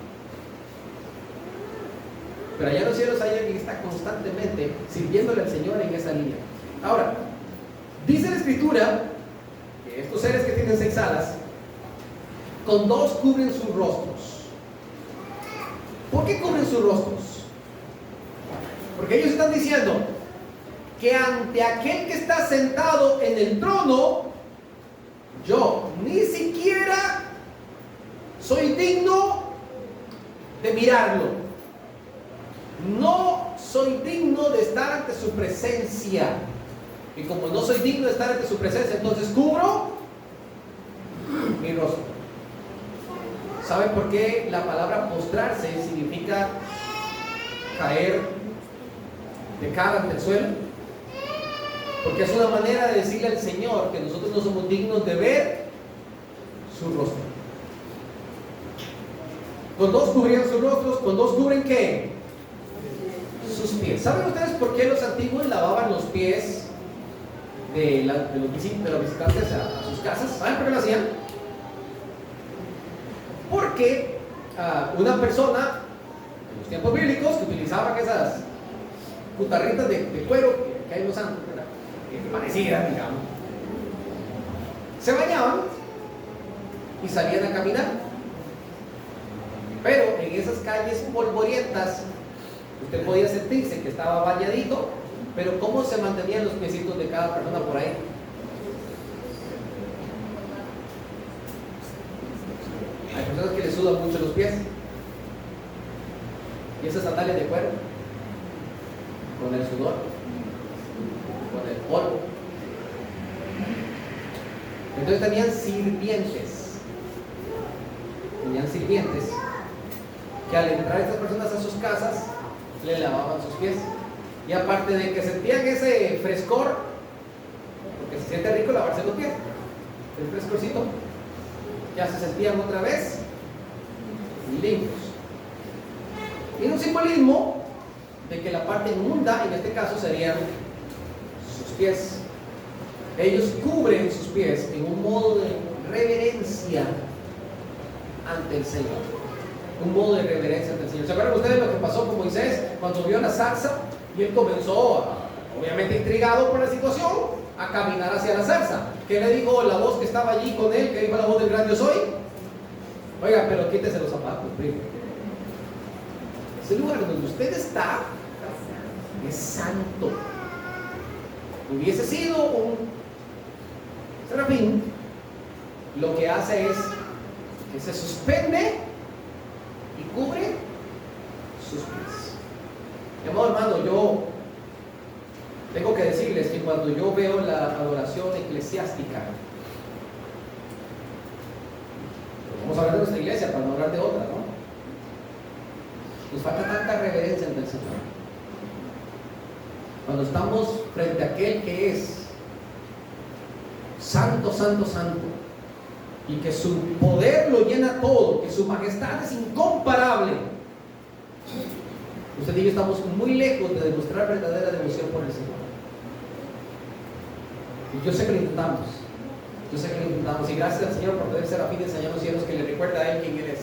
Pero allá en los cielos hay alguien que está constantemente sirviéndole al Señor en esa línea. Ahora, dice la Escritura que estos seres que tienen 6 alas, con 2 cubren sus rostros. ¿Por qué cubren sus rostros? Porque ellos están diciendo que ante aquel que está sentado en el trono, yo ni siquiera soy digno de mirarlo. No soy digno de estar ante su presencia. Y como no soy digno de estar ante su presencia, entonces cubro mi rostro. ¿Saben por qué la palabra postrarse significa caer de cara ante el suelo? Porque es una manera de decirle al Señor que nosotros no somos dignos de ver su rostro. Con 2 cubrían sus rostros, con 2 cubren ¿qué? Sus pies. ¿Saben ustedes por qué los antiguos lavaban los pies de los visitantes a sus casas? ¿Saben por qué lo hacían? Porque una persona en los tiempos bíblicos que utilizaban esas cutarritas de cuero que hay en los santos, que parecieran, digamos, se bañaban y salían a caminar. Pero en esas calles polvorientas usted podía sentirse que estaba bañadito, pero ¿cómo se mantenían los piecitos de cada persona por ahí? Hay personas que les sudan mucho los pies. Y esas sandalias de cuero, con el sudor, con el polvo. Entonces tenían sirvientes. Que al entrar estas personas a sus casas, le lavaban sus pies. Y aparte de que sentían ese frescor, porque se siente rico lavarse los pies, el frescorcito, ya se sentían otra vez limpios. Y un simbolismo de que la parte inmunda, en este caso, serían sus pies. Ellos cubren sus pies en un modo de reverencia ante el Señor. Un modo de reverencia ante el Señor. ¿Se acuerdan ustedes lo que pasó con Moisés cuando vio la zarza? Y él comenzó, obviamente intrigado por la situación, a caminar hacia la zarza. ¿Qué le dijo la voz que estaba allí con él? ¿Qué dijo la voz del gran yo soy? Oiga, pero quítese los zapatos, primo. Ese lugar donde usted está es santo. Hubiese sido un serafín, lo que hace es que se suspende y cubre sus pies. Mi amado hermano, yo tengo que decirles que cuando yo veo la adoración eclesiástica, vamos a hablar de nuestra iglesia para no hablar de otra, ¿no? Nos falta tanta reverencia ante el Señor. Cuando estamos frente a aquel que es santo, santo, santo, y que su poder lo llena todo, que su majestad es incomparable, usted y yo estamos muy lejos de demostrar verdadera devoción por el Señor. Y yo sé que lo intentamos, y gracias al Señor por poder ser afines allá en los cielos, que le recuerda a Él quién Él es.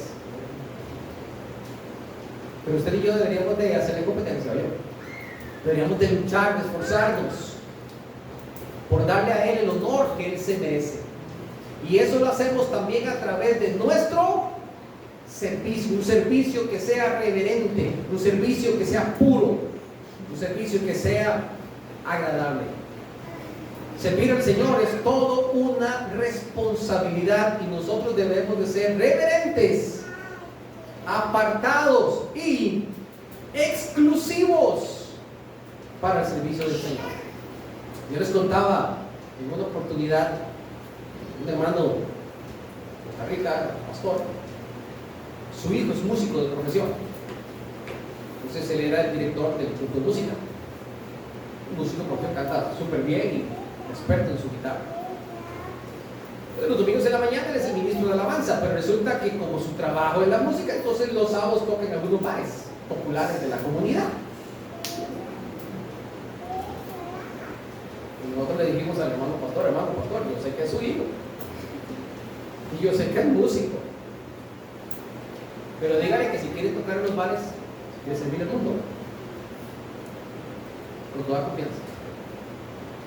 Pero usted y yo deberíamos de hacerle competencia, ¿oye? Deberíamos de luchar, de esforzarnos por darle a Él el honor que Él se merece. Y eso lo hacemos también a través de nuestro servicio, un servicio que sea reverente, un servicio que sea puro, un servicio que sea agradable. Servir al Señor es todo una responsabilidad y nosotros debemos de ser reverentes, apartados y exclusivos para el servicio del Señor. Yo les contaba en una oportunidad, un hermano de Costa Rica, pastor, su hijo es músico de profesión. Entonces él era el director del grupo de música. Un músico porque canta súper bien y experto en su guitarra. Los domingos en la mañana él es el ministro de alabanza, pero resulta que como su trabajo es la música, entonces los sábados toca en algunos bares populares de la comunidad. Y nosotros le dijimos al hermano pastor, yo sé que es su hijo y yo sé que es músico, pero dígale que si quiere tocar en los bares, quiere servir al mundo, con toda confianza,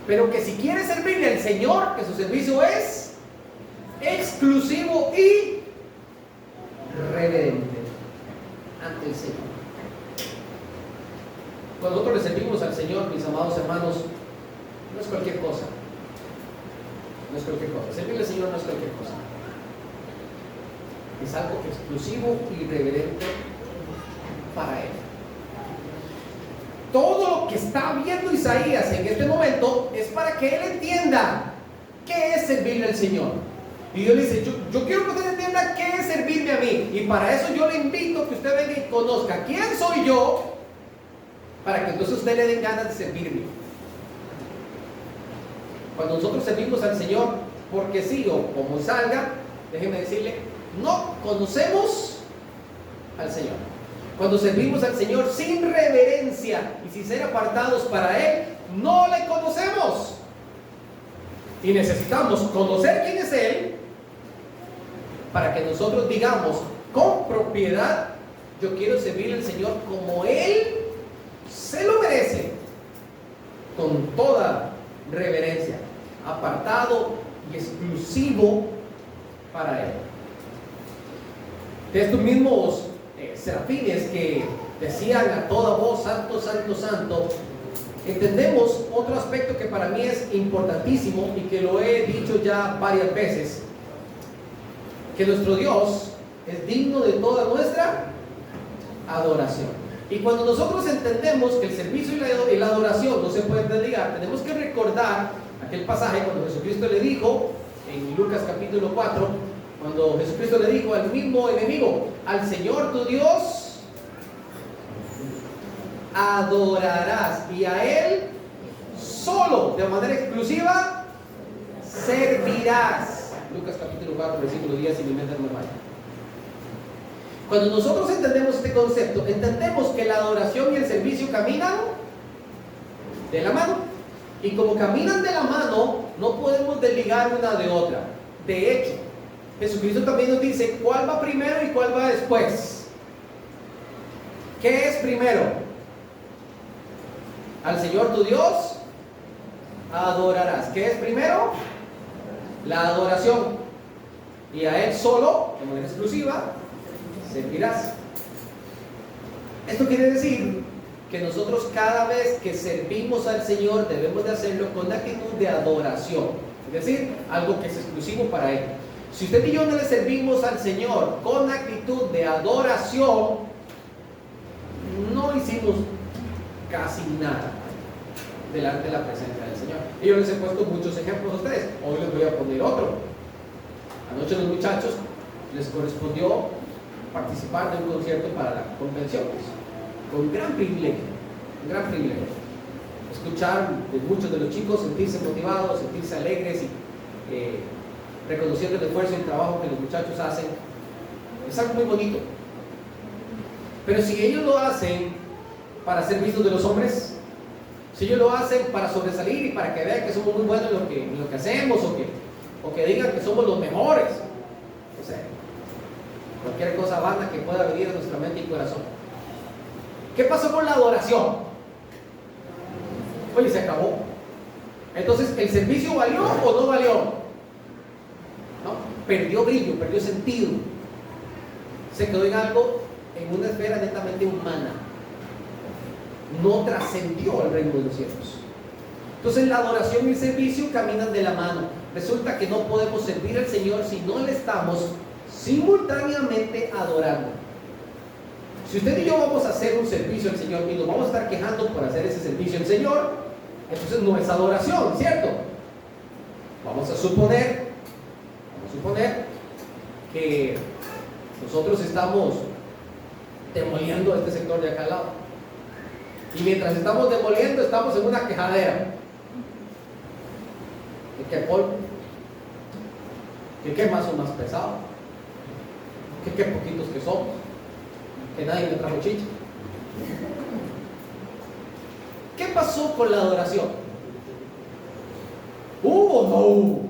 pero que si quiere servirle al Señor, que su servicio es exclusivo y reverente ante el Señor. Cuando nosotros le servimos al Señor, mis amados hermanos, no es cualquier cosa. No es cualquier cosa. Servirle al Señor no es cualquier cosa. Es algo exclusivo y reverente para Él. Todo lo que está viendo Isaías en este momento es para que Él entienda qué es servirle al Señor. Y Dios le dice, yo quiero que usted entienda qué es servirme a mí. Y para eso yo le invito a que usted venga y conozca quién soy yo, para que entonces usted le den ganas de servirme. Cuando nosotros servimos al Señor, porque sí o como salga, déjeme decirle, no conocemos al Señor. Cuando servimos al Señor sin reverencia y sin ser apartados para Él, no le conocemos. Y necesitamos conocer quién es Él para que nosotros digamos con propiedad, yo quiero servir al Señor como Él se lo merece, con toda reverencia, apartado y exclusivo para Él. De estos mismos serafines que decían a toda voz, santo, santo, santo, entendemos otro aspecto que para mí es importantísimo y que lo he dicho ya varias veces, que nuestro Dios es digno de toda nuestra adoración. Y cuando nosotros entendemos que el servicio y la adoración no se pueden desligar, tenemos que recordar aquel pasaje cuando Jesucristo le dijo en Lucas capítulo 4, cuando Jesucristo le dijo al mismo enemigo, al Señor tu Dios adorarás y a Él solo, de manera exclusiva, servirás. Lucas capítulo 4, versículo 10, si mi mente no me falla. Cuando nosotros entendemos este concepto, entendemos que la adoración y el servicio caminan de la mano. Y como caminan de la mano, no podemos desligar una de otra. De hecho, Jesucristo también nos dice cuál va primero y cuál va después. ¿Qué es primero? Al Señor tu Dios adorarás. ¿Qué es primero? La adoración. Y a Él solo, de manera exclusiva, servirás. Esto quiere decir que nosotros cada vez que servimos al Señor debemos de hacerlo con actitud de adoración, es decir, algo que es exclusivo para Él. Si usted y yo no le servimos al Señor con actitud de adoración, no hicimos casi nada delante de la presencia del Señor. Y yo les he puesto muchos ejemplos a ustedes, hoy les voy a poner otro. Anoche los muchachos les correspondió participar de un concierto para la convención, con gran privilegio, escuchar de muchos de los chicos, sentirse motivados, sentirse alegres y reconociendo el esfuerzo y el trabajo que los muchachos hacen. Es algo muy bonito, pero si ellos lo hacen para ser vistos de los hombres, si ellos lo hacen para sobresalir y para que vean que somos muy buenos en lo que hacemos, o que digan que somos los mejores, o sea, cualquier cosa vana que pueda venir a nuestra mente y corazón. ¿Qué pasó con la adoración? Oye, se acabó. Entonces, ¿el servicio valió o no valió? ¿No? Perdió brillo, perdió sentido. Se quedó en algo, en una esfera netamente humana. No trascendió al reino de los cielos. Entonces la adoración y el servicio caminan de la mano. Resulta que no podemos servir al Señor si no le estamos simultáneamente adorando. Si usted y yo vamos a hacer un servicio al Señor y nos vamos a estar quejando por hacer ese servicio al Señor, entonces no es adoración, ¿cierto? Vamos a suponer que nosotros estamos demoliendo este sector de acá al lado. Y mientras estamos demoliendo, estamos en una quejadera. ¿Qué polvo? ¿Qué más o más pesado? ¿Qué poquitos que somos? Que nadie me trajo chicha. ¿Qué pasó con la adoración? ¿Hubo o no hubo?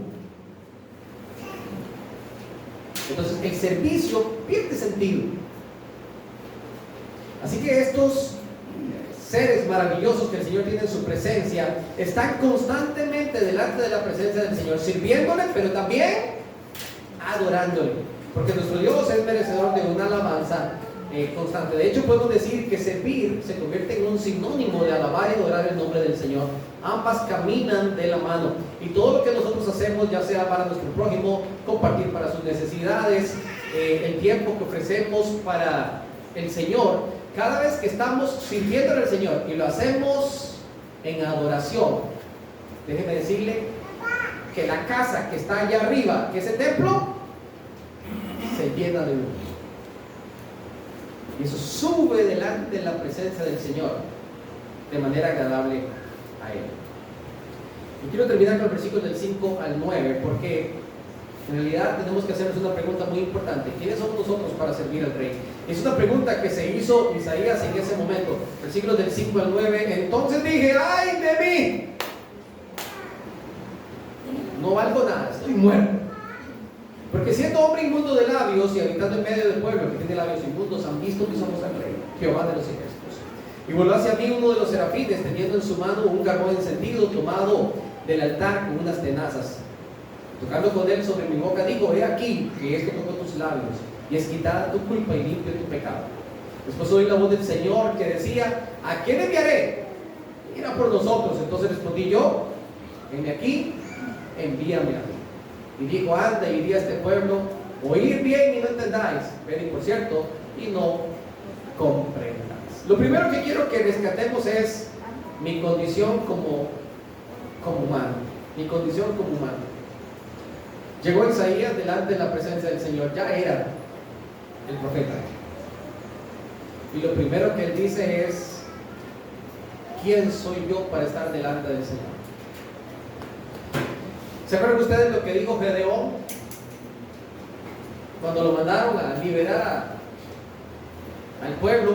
Entonces el servicio pierde sentido. Así que estos seres maravillosos que el Señor tiene en su presencia están constantemente delante de la presencia del Señor, sirviéndole, pero también adorándole, porque nuestro Dios es merecedor de una alabanza constante. De hecho, podemos decir que servir se convierte en un sinónimo de alabar y adorar el nombre del Señor. Ambas caminan de la mano, y todo lo que nosotros hacemos, ya sea para nuestro prójimo, compartir para sus necesidades, el tiempo que ofrecemos para el Señor, cada vez que estamos sirviéndole al Señor y lo hacemos en adoración, déjeme decirle que la casa que está allá arriba, que ese templo, se llena de luz. Y eso sube delante de la presencia del Señor de manera agradable a Él. Y quiero terminar con el versículo del 5 al 9, porque en realidad tenemos que hacernos una pregunta muy importante: ¿quiénes somos nosotros para servir al Rey? Es una pregunta que se hizo Isaías en ese momento. Versículos del 5 al 9. Entonces dije: ¡ay de mí! No valgo nada, estoy muerto. Porque siendo hombre inmundo de labios y habitando en medio del pueblo que tiene labios inmundos, han visto que somos al Rey, Jehová de los ejércitos. Y volvió hacia mí uno de los serafines, teniendo en su mano un carbón encendido tomado del altar con unas tenazas. Tocando con él sobre mi boca, digo: he aquí que esto tocó tus labios, y es quitada tu culpa y limpio tu pecado. Después oí la voz del Señor que decía: ¿a quién enviaré? Mira por nosotros. Entonces respondí yo: heme aquí, envíame a mí. Y dijo: anda y di a este pueblo: oír bien y no entendáis, venid por cierto y no comprendáis. Lo primero que quiero que rescatemos es mi condición como humano. Mi condición como humano. Llegó Isaías delante de la presencia del Señor, ya era el profeta. Y lo primero que él dice es: ¿quién soy yo para estar delante del Señor? ¿Se acuerdan ustedes lo que dijo Gedeón cuando lo mandaron a liberar al pueblo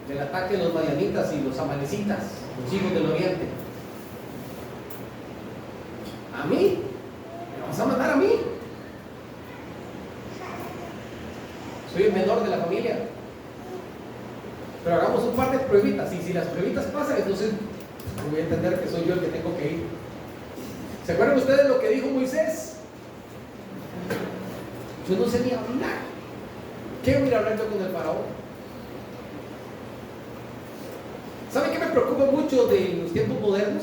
del ataque de los madianitas y los amalecitas, los hijos del oriente? ¿A mí? ¿Me vas a mandar a mí? Soy el menor de la familia. Pero hagamos un par de pruebitas, y si las pruebitas pasan, entonces voy a entender que soy yo el que tengo que ir. ¿Se acuerdan ustedes lo que dijo Moisés? Yo no sé ni hablar. ¿Qué voy a ir a hablar yo con el faraón? ¿Saben qué me preocupa mucho de los tiempos modernos?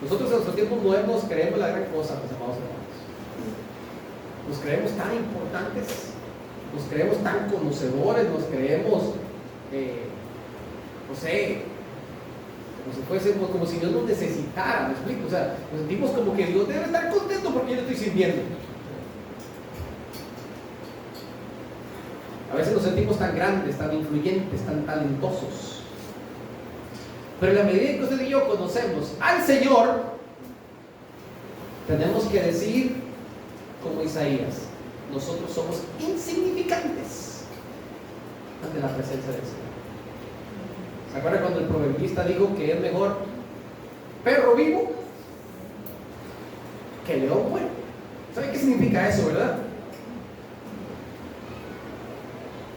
Nosotros en nuestros tiempos modernos creemos la gran cosa, mis amados hermanos. Nos creemos tan importantes, nos creemos tan conocedores, nos creemos, no sé, como si fuésemos, como si Dios nos necesitara, ¿me explico? O sea, nos sentimos como que Dios debe estar contento porque yo le estoy sirviendo. A veces nos sentimos tan grandes, tan influyentes, tan talentosos. Pero en la medida en que usted y yo conocemos al Señor, tenemos que decir como Isaías: nosotros somos insignificantes ante la presencia del Señor. ¿Se acuerdan cuando el proverbista dijo que es mejor perro vivo que león muerto? ¿Saben qué significa eso, verdad?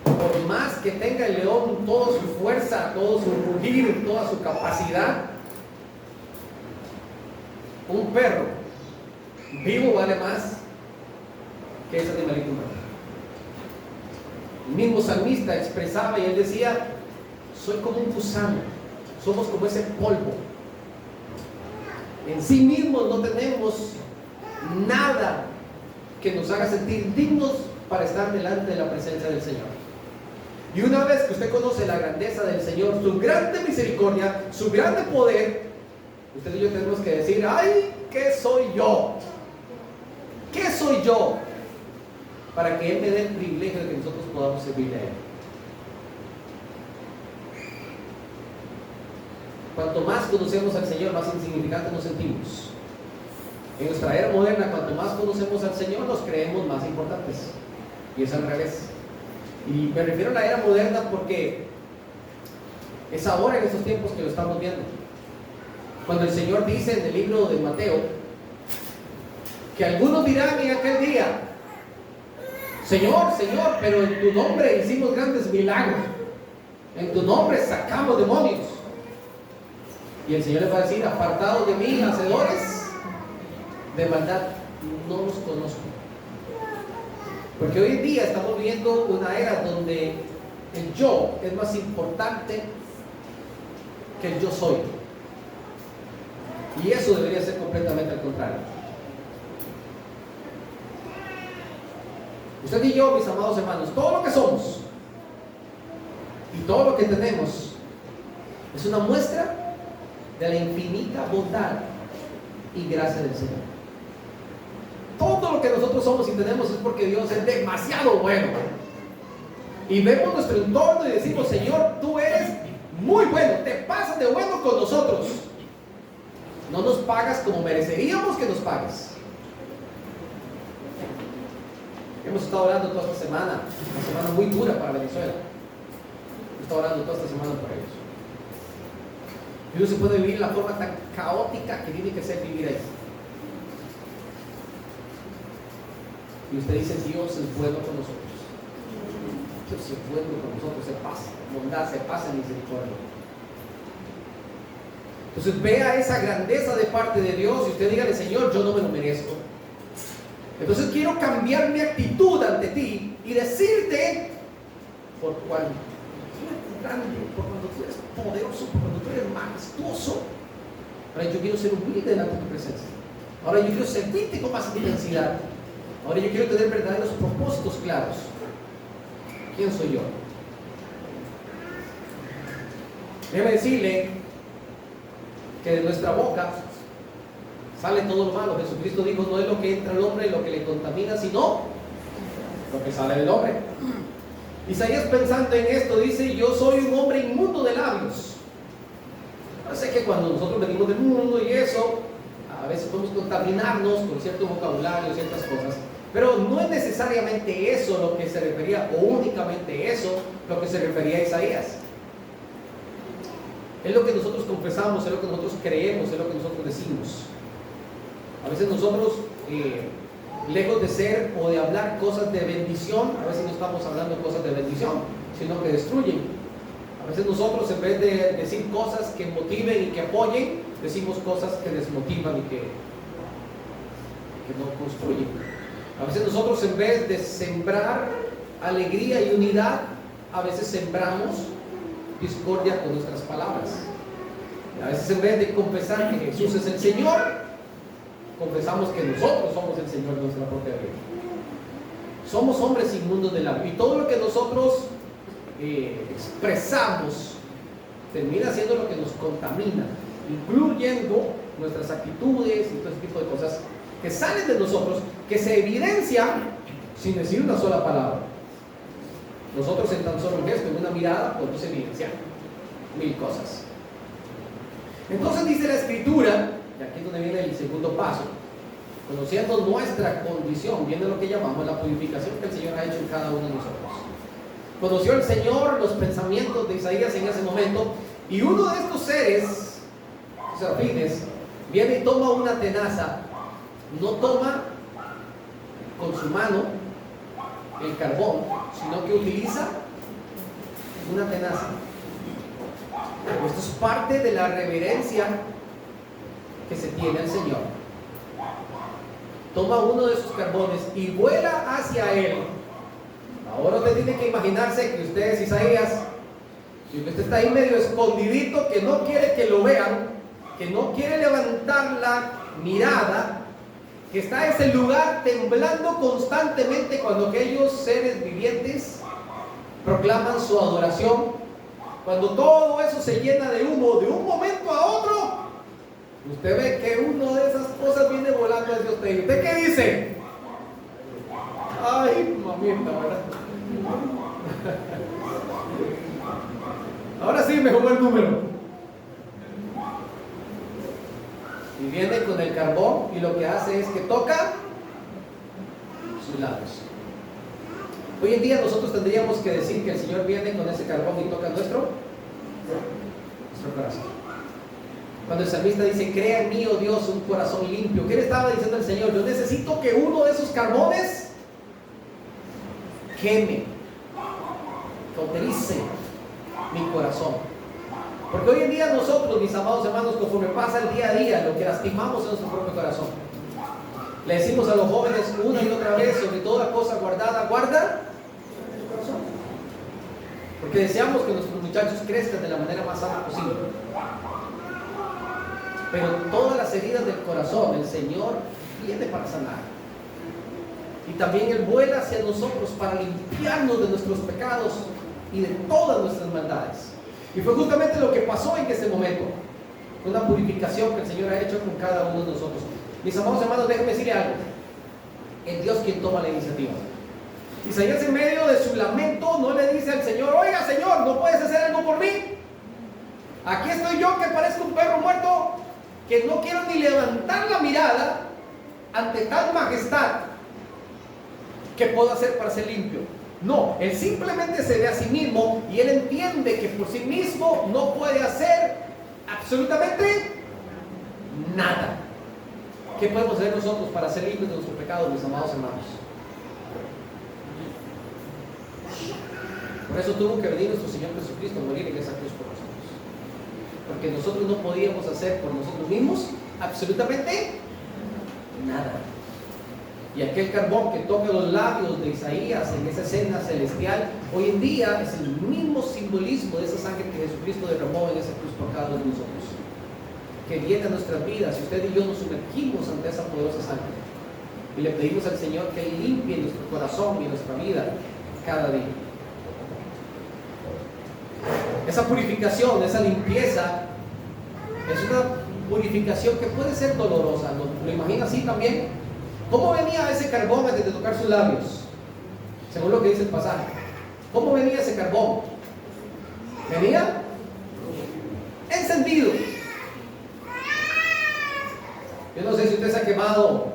Por más que tenga el león toda su fuerza, todo su rugir, toda su capacidad, un perro vivo vale más que ese animalito muerto. El mismo salmista expresaba y él decía: soy como un gusano, somos como ese polvo en sí mismos no tenemos nada que nos haga sentir dignos para estar delante de la presencia del Señor. Y una vez que usted conoce la grandeza del Señor, su grande misericordia, su grande poder, usted y yo tenemos que decir: ay, ¿qué soy yo? ¿Qué soy yo? Para que Él me dé el privilegio de que nosotros podamos servirle a Él. Cuanto más conocemos al Señor, más insignificantes nos sentimos. En nuestra era moderna, cuanto más conocemos al Señor, nos creemos más importantes. Y es al revés. Y me refiero a la era moderna porque es ahora, en estos tiempos, que lo estamos viendo. Cuando el Señor dice en el libro de Mateo que algunos dirán en aquel día: Señor, Señor, pero en tu nombre hicimos grandes milagros, en tu nombre sacamos demonios. Y el Señor les va a decir: apartados de mí, hacedores de maldad, no los conozco. Porque hoy en día estamos viviendo una era donde el yo es más importante que el yo soy. Y eso debería ser completamente al contrario. Usted y yo, mis amados hermanos, todo lo que somos y todo lo que tenemos es una muestra de la infinita bondad y gracia del Señor. Todo lo que nosotros somos y tenemos es porque Dios es demasiado bueno. Y vemos nuestro entorno y decimos: Señor, tú eres muy bueno, te pasas de bueno con nosotros. No nos pagas como mereceríamos que nos pagues. Hemos estado orando toda esta semana, una semana muy dura para Venezuela. Hemos estado orando toda esta semana por ellos. Y uno se puede vivir la forma tan caótica que tiene que ser vivir ahí. Y usted dice: Dios es bueno con nosotros. Dios es bueno con nosotros, se pasa bondad, se pasa misericordia. Entonces vea esa grandeza de parte de Dios y usted dígale: Señor, yo no me lo merezco. Entonces quiero cambiar mi actitud ante ti y decirte: por cuanto tú eres grande, por cuanto tú eres poderoso, por cuanto tú eres majestuoso, ahora yo quiero ser humilde delante de tu presencia. Ahora yo quiero servirte con más intensidad. Ahora yo quiero tener verdaderos propósitos claros. ¿Quién soy yo? Déjeme decirle que de nuestra boca sale todo lo malo. Jesucristo dijo: no es lo que entra al hombre lo que le contamina, sino lo que sale del hombre. Isaías, pensando en esto, dice: yo soy un hombre inmundo de labios. Yo sé que cuando nosotros venimos del mundo y eso, a veces podemos contaminarnos con cierto vocabulario, ciertas cosas, pero no es necesariamente eso lo que se refería, o únicamente eso lo que se refería a Isaías. Es lo que nosotros confesamos, es lo que nosotros creemos, es lo que nosotros decimos. A veces nosotros, lejos de ser o de hablar cosas de bendición, a veces no estamos hablando cosas de bendición, sino que destruyen. A veces nosotros, en vez de decir cosas que motiven y que apoyen, decimos cosas que desmotivan y que no construyen. A veces nosotros, en vez de sembrar alegría y unidad, a veces sembramos discordia con nuestras palabras. A veces, en vez de confesar que Jesús es el Señor, confesamos que nosotros somos el Señor de nuestra propia vida. Somos hombres inmundos del labio, y todo lo que nosotros expresamos termina siendo lo que nos contamina, incluyendo nuestras actitudes y todo ese tipo de cosas que salen de nosotros, que se evidencian sin decir una sola palabra. Nosotros, en tan solo un gesto, en una mirada, podemos evidenciar mil cosas. Entonces dice la Escritura, y aquí es donde viene el segundo paso: conociendo nuestra condición, viendo lo que llamamos la purificación que el Señor ha hecho en cada uno de nosotros. Conoció el Señor los pensamientos de Isaías en ese momento, y uno de estos seres, serafines, viene y toma una tenaza. No toma con su mano el carbón, sino que utiliza una tenaza. Esto es parte de la reverencia que se tiene al Señor. Toma uno de sus carbones y vuela hacia él. Ahora usted tiene que imaginarse que usted es Isaías y usted está ahí medio escondidito, que no quiere que lo vean, que no quiere levantar la mirada, que está en ese lugar temblando constantemente cuando aquellos seres vivientes proclaman su adoración, cuando todo eso se llena de humo de un momento a otro, usted ve que una de esas cosas viene volando hacia usted. ¿Y usted qué dice? Ay, mamita, ¿verdad? Ahora sí me jugó el número. Y viene con el carbón y lo que hace es que toca sus labios. Hoy en día nosotros tendríamos que decir que el Señor viene con ese carbón y toca nuestro corazón. Cuando el salmista dice, crea en mí, oh Dios, un corazón limpio, ¿qué le estaba diciendo el Señor? Yo necesito que uno de esos carbones queme, cauterice mi corazón. Porque hoy en día nosotros, mis amados hermanos, conforme pasa el día a día, lo que lastimamos es nuestro propio corazón. Le decimos a los jóvenes una y otra vez, sobre toda cosa guardada, guarda el corazón. Porque deseamos que nuestros muchachos crezcan de la manera más sana posible. Pero todas las heridas del corazón, el Señor viene para sanar. Y también Él vuela hacia nosotros para limpiarnos de nuestros pecados y de todas nuestras maldades. Y fue justamente lo que pasó en ese momento. Una purificación que el Señor ha hecho con cada uno de nosotros. Mis amados hermanos, déjenme decirle algo. Es Dios quien toma la iniciativa. Isaías, en medio de su lamento, no le dice al Señor, oiga Señor, ¿no puedes hacer algo por mí? Aquí estoy yo que parezco un perro muerto, que no quiero ni levantar la mirada ante tal majestad. ¿Qué puedo hacer para ser limpio? No, Él simplemente se ve a sí mismo y Él entiende que por sí mismo no puede hacer absolutamente nada. ¿Qué podemos hacer nosotros para ser limpios de nuestros pecados, mis amados hermanos? Por eso tuvo que venir nuestro Señor Jesucristo a morir en esa cruz por nosotros. Porque nosotros no podíamos hacer por nosotros mismos absolutamente nada. Y aquel carbón que toca los labios de Isaías en esa escena celestial, hoy en día es el mismo simbolismo de esa sangre que Jesucristo derramó en esa cruz por cada uno de nosotros, que viene a nuestras vidas. Y usted y yo nos sumergimos ante esa poderosa sangre y le pedimos al Señor que limpie nuestro corazón y nuestra vida cada día. Esa purificación, esa limpieza es una purificación que puede ser dolorosa. ¿Lo imagina así también? ¿Cómo venía ese carbón antes de tocar sus labios? Según lo que dice el pasaje. ¿Cómo venía ese carbón? Venía encendido. Yo no sé si usted se ha quemado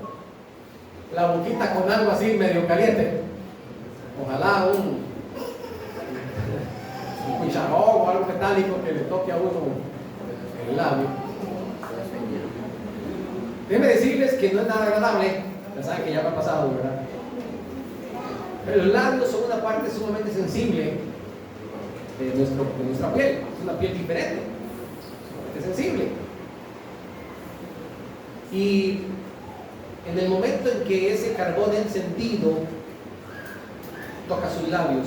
la boquita con algo así medio caliente. Ojalá un cucharón o algo metálico que le toque a uno el labio. Déjenme decirles que no es nada agradable. Ya saben que ya me ha pasado, ¿verdad? Pero los labios son una parte sumamente sensible de nuestra piel. Es una piel diferente, es sensible. Y en el momento en que ese carbón encendido toca sus labios,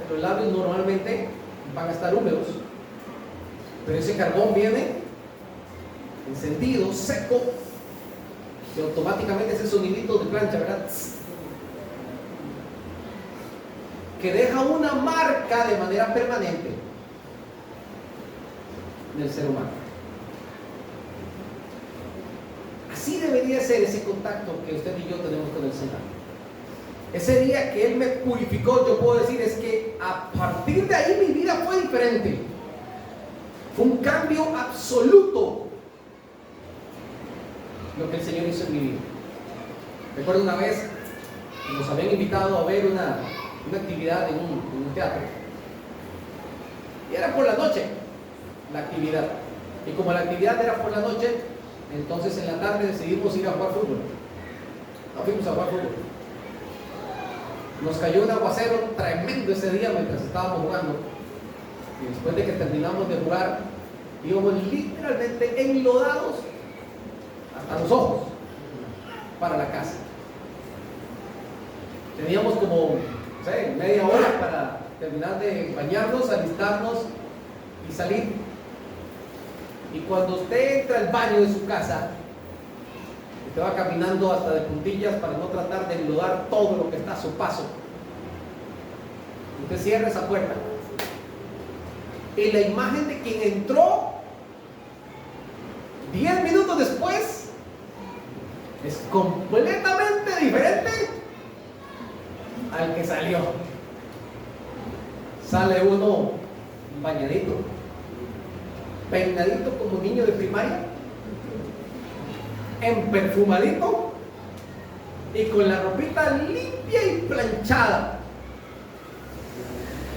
los labios normalmente van a estar húmedos, pero ese carbón viene encendido, seco, y automáticamente ese sonidito de plancha, ¿verdad? Que deja una marca de manera permanente en el ser humano. Así debería ser ese contacto que usted y yo tenemos con el Señor. Ese día que Él me purificó, yo puedo decir, es que a partir de ahí mi vida fue diferente. Fue un cambio absoluto lo que el Señor hizo en mi vida. Recuerdo una vez que nos habían invitado a ver una actividad en un teatro. Y era por la noche la actividad. Y como la actividad era por la noche, entonces en la tarde decidimos ir a jugar fútbol. No fuimos a jugar fútbol. Nos cayó un aguacero tremendo ese día mientras estábamos jugando. Y después de que terminamos de jugar, íbamos literalmente enlodados hasta los ojos para la casa. Teníamos como, no sé, media hora para terminar de bañarnos, alistarnos y salir Y cuando usted entra al baño de su casa, usted va caminando hasta de puntillas para no tratar de enlodar todo lo que está a su paso. Usted cierra esa puerta. Y la imagen de quien entró 10 minutos después es completamente diferente al que salió. Sale uno bañadito, peinadito como niño de primaria, emperfumadito y con la ropita limpia y planchada.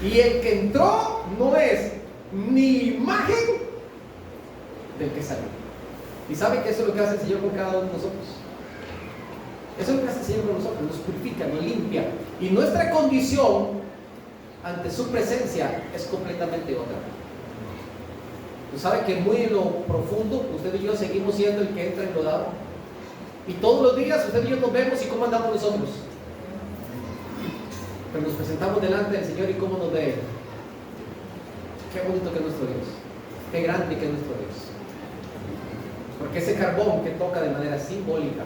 Y el que entró no es ni imagen del que salió. Y sabe que eso es lo que hace el Señor con cada uno de nosotros. Eso es lo que hace el Señor con nosotros, nos purifica, nos limpia. Y nuestra condición ante su presencia es completamente otra. Usted sabe que muy en lo profundo, usted y yo seguimos siendo el que entra enlodado. Y todos los días usted y yo nos vemos y cómo andamos nosotros. Pero nos presentamos delante del Señor y cómo nos ve Él. Qué bonito que es nuestro Dios. Qué grande que es nuestro Dios. Porque ese carbón que toca de manera simbólica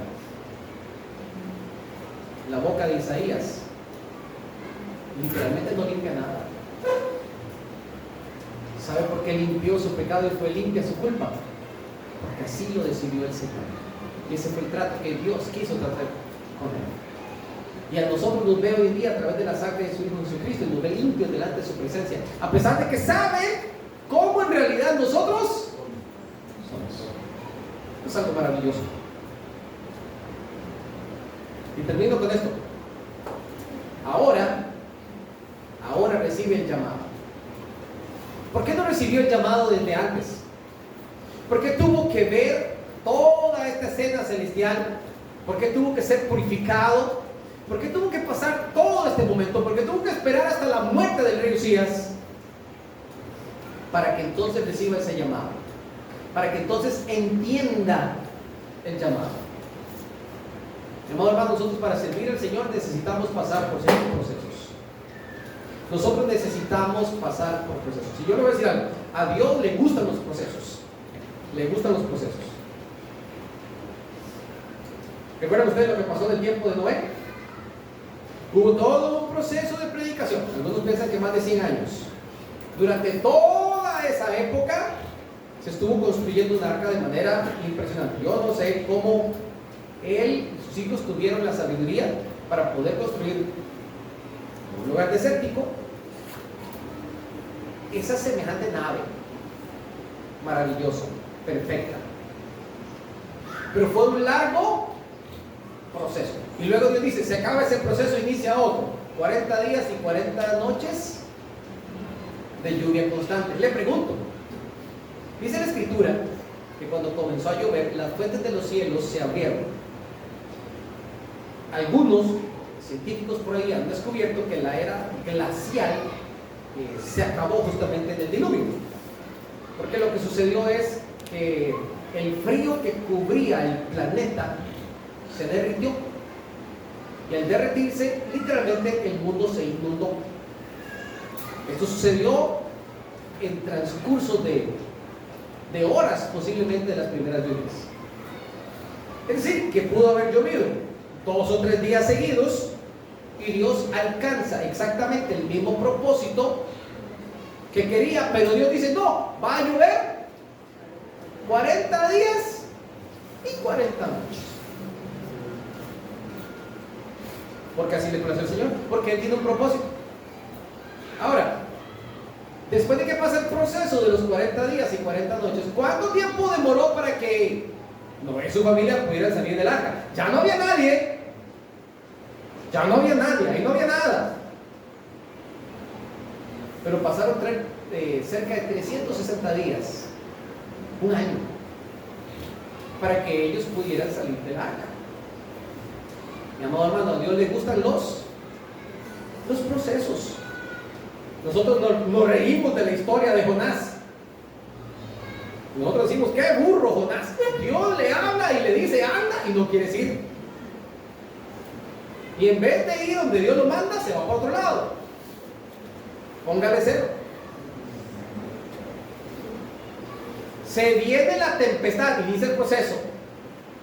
la boca de Isaías, literalmente no limpia nada. ¿Sabe por qué limpió su pecado y fue limpia su culpa? Porque así lo decidió el Señor. Y ese fue el trato que Dios quiso tratar con él. Y a nosotros nos ve hoy en día a través de la sangre de su Hijo Jesucristo y nos ve limpios delante de su presencia, a pesar de que sabe cómo en realidad nosotros somos. Es algo maravilloso. Y termino con esto. Ahora recibe el llamado. ¿Por qué no recibió el llamado desde antes? ¿Por qué tuvo que ver toda esta escena celestial? ¿Por qué tuvo que ser purificado? ¿Por qué tuvo que pasar todo este momento? ¿Por qué tuvo que esperar hasta la muerte del rey Usías? Para que entonces reciba ese llamado. Para que entonces entienda el llamado. Amado hermano, nosotros para servir al Señor necesitamos pasar por ciertos procesos. Nosotros necesitamos pasar por procesos. Y yo le voy a decir algo, a Dios le gustan los procesos. Le gustan los procesos. ¿Recuerdan ustedes lo que pasó en el tiempo de Noé? Hubo todo un proceso de predicación. Algunos piensan que más de 100 años. Durante toda esa época se estuvo construyendo un arca de manera impresionante. Yo no sé cómo él y sus hijos tuvieron la sabiduría para poder construir un lugar desértico esa semejante nave maravillosa, perfecta. Pero fue un largo proceso. Y luego Dios dice, se acaba ese proceso, inicia otro. 40 días y 40 noches de lluvia constante. Le pregunto, dice la Escritura que cuando comenzó a llover, las fuentes de los cielos se abrieron. Algunos científicos por ahí han descubierto que la era glacial se acabó justamente en el diluvio. Porque lo que sucedió es que el frío que cubría el planeta se derritió. Y al derretirse, literalmente el mundo se inundó. Esto sucedió en transcurso de horas, posiblemente, de las primeras lluvias. Es decir, que pudo haber llovido 2 o 3 días seguidos y Dios alcanza exactamente el mismo propósito que quería, pero Dios dice, no, va a llover 40 días y 40 noches. Porque así le plació el Señor, porque Él tiene un propósito. Ahora, después de que pasa el proceso de los 40 días y 40 noches, ¿cuánto tiempo demoró para que Noé y su familia pudieran salir del arca? Ya no había nadie. Ya no había nadie, ahí no había nada. Pero pasaron cerca de 360 días, un año, para que ellos pudieran salir del arca. Mi amado hermano, a Dios le gustan los procesos. Nosotros nos reímos de la historia de Jonás. Nosotros decimos, qué burro Jonás. Dios le habla y le dice, anda, y no quieres ir. Y en vez de ir donde Dios lo manda, se va para otro lado. Póngale 0. Se viene la tempestad, y dice el proceso.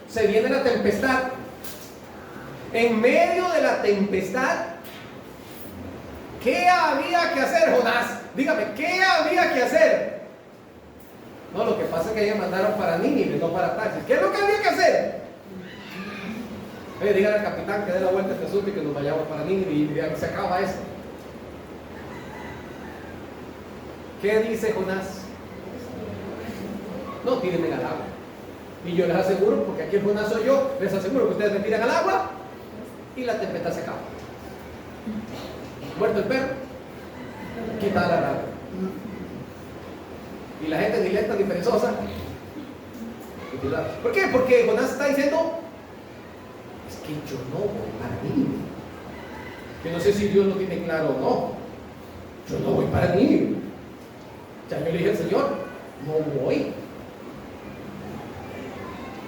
Se viene la tempestad. En medio de la tempestad, ¿qué había que hacer, Jonás? Dígame, ¿qué había que hacer? No, lo que pasa es que ellos mandaron para Nínive, no para Tarsis. ¿Qué es lo que había que hacer? Oye, dígale al capitán que dé la vuelta a este asunto y que nos vayamos para Nínive y ya se acaba esto. ¿Qué dice Jonás? No, tírenme al agua. Y yo les aseguro, porque aquí el Jonás soy yo, les aseguro que ustedes me tiran al agua y la tempestad se acaba. Muerto el perro, quitada la rata. Y la gente ni lenta ni perezosa. ¿Por qué? Porque Jonás está diciendo, es que yo no voy para Nínive. Que no sé si Dios lo tiene claro o no. Yo no voy para Nínive. Ya yo le dije al Señor, no voy.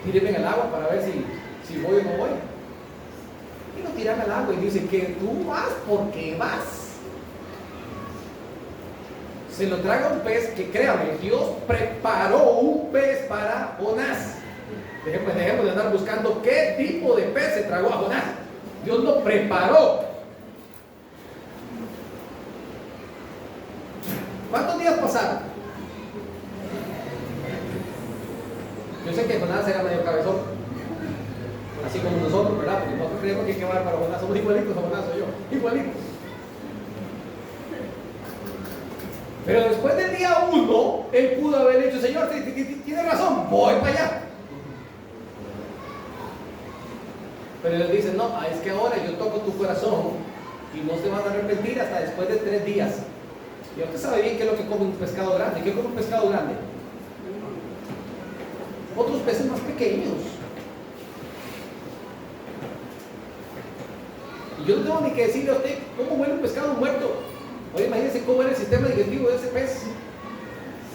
Tírenme al agua para ver si voy o no voy. Y lo tiran al agua y dice que tú vas porque vas. Se lo traga un pez que, créame, Dios preparó un pez para Jonás. Dejemos de andar buscando qué tipo de pez se tragó a Jonás. Dios lo preparó. ¿Cuántos días pasaron? Yo sé que Jonás era medio cabezón, así como nosotros, ¿verdad? Porque nosotros creemos que hay que llevar para Jonás, somos igualitos a Jonás, soy yo, igualitos. Pero después del día 1, él pudo haber dicho, Señor, tiene razón, voy para allá. Pero él dice, no, es que ahora yo toco tu corazón y no se van a arrepentir hasta después de 3 días. Y usted sabe bien qué es lo que come un pescado grande. ¿Qué come un pescado grande? Otros peces más pequeños. Y yo no tengo ni que decirle a usted cómo huele un pescado muerto. Oye, imagínense cómo era el sistema digestivo de ese pez.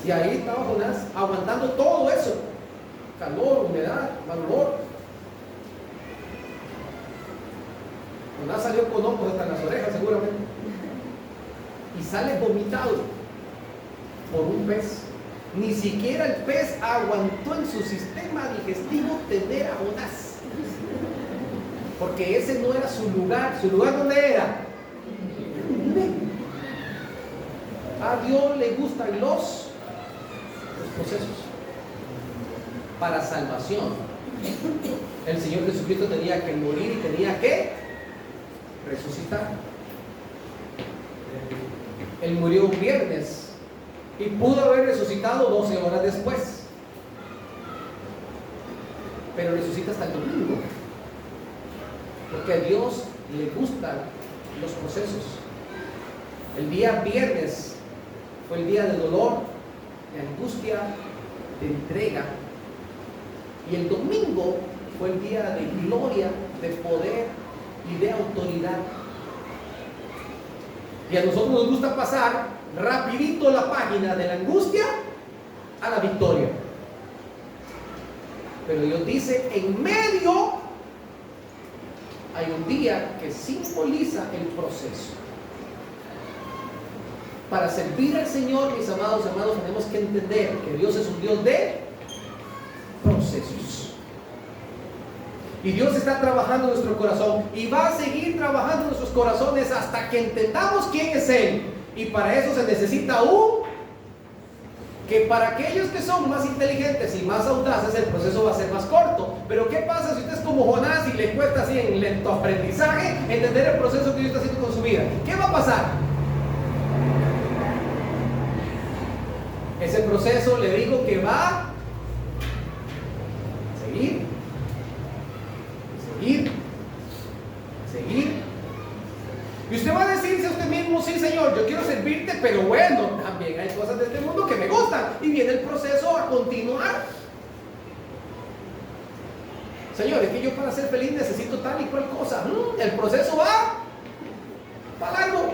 Y ahí estaba Jonás aguantando todo eso. Calor, humedad, mal olor. Jonás salió con hongos hasta en las orejas seguramente. Y sale vomitado por un pez. Ni siquiera el pez aguantó en su sistema digestivo tener a Jonás. Porque ese no era su lugar. ¿Su lugar dónde era? A Dios le gustan los procesos para salvación. El Señor Jesucristo tenía que morir y tenía que resucitar. Él murió un viernes y pudo haber resucitado 12 horas después, pero resucita hasta el domingo, porque a Dios le gustan los procesos. El día viernes fue el día de dolor, de angustia, de entrega, y el domingo fue el día de gloria, de poder y de autoridad. Y a nosotros nos gusta pasar rapidito la página de la angustia a la victoria. Pero Dios dice, en medio hay un día que simboliza el proceso. Para servir al Señor, mis amados hermanos, tenemos que entender que Dios es un Dios de procesos. Y Dios está trabajando en nuestro corazón y va a seguir trabajando en nuestros corazones hasta que entendamos quién es Él. Y para eso se necesita que para aquellos que son más inteligentes y más audaces, el proceso va a ser más corto. Pero ¿qué pasa si usted es como Jonás y le cuesta así en lento aprendizaje entender el proceso que Dios está haciendo con su vida? ¿Qué va a pasar? Ese proceso, le digo, que va a seguir. Y usted va a decirse a usted mismo, sí Señor, yo quiero servirte, pero bueno, también hay cosas de este mundo que me gustan. Y viene el proceso a continuar. Señor, es que yo para ser feliz necesito tal y cual cosa. El proceso va largo.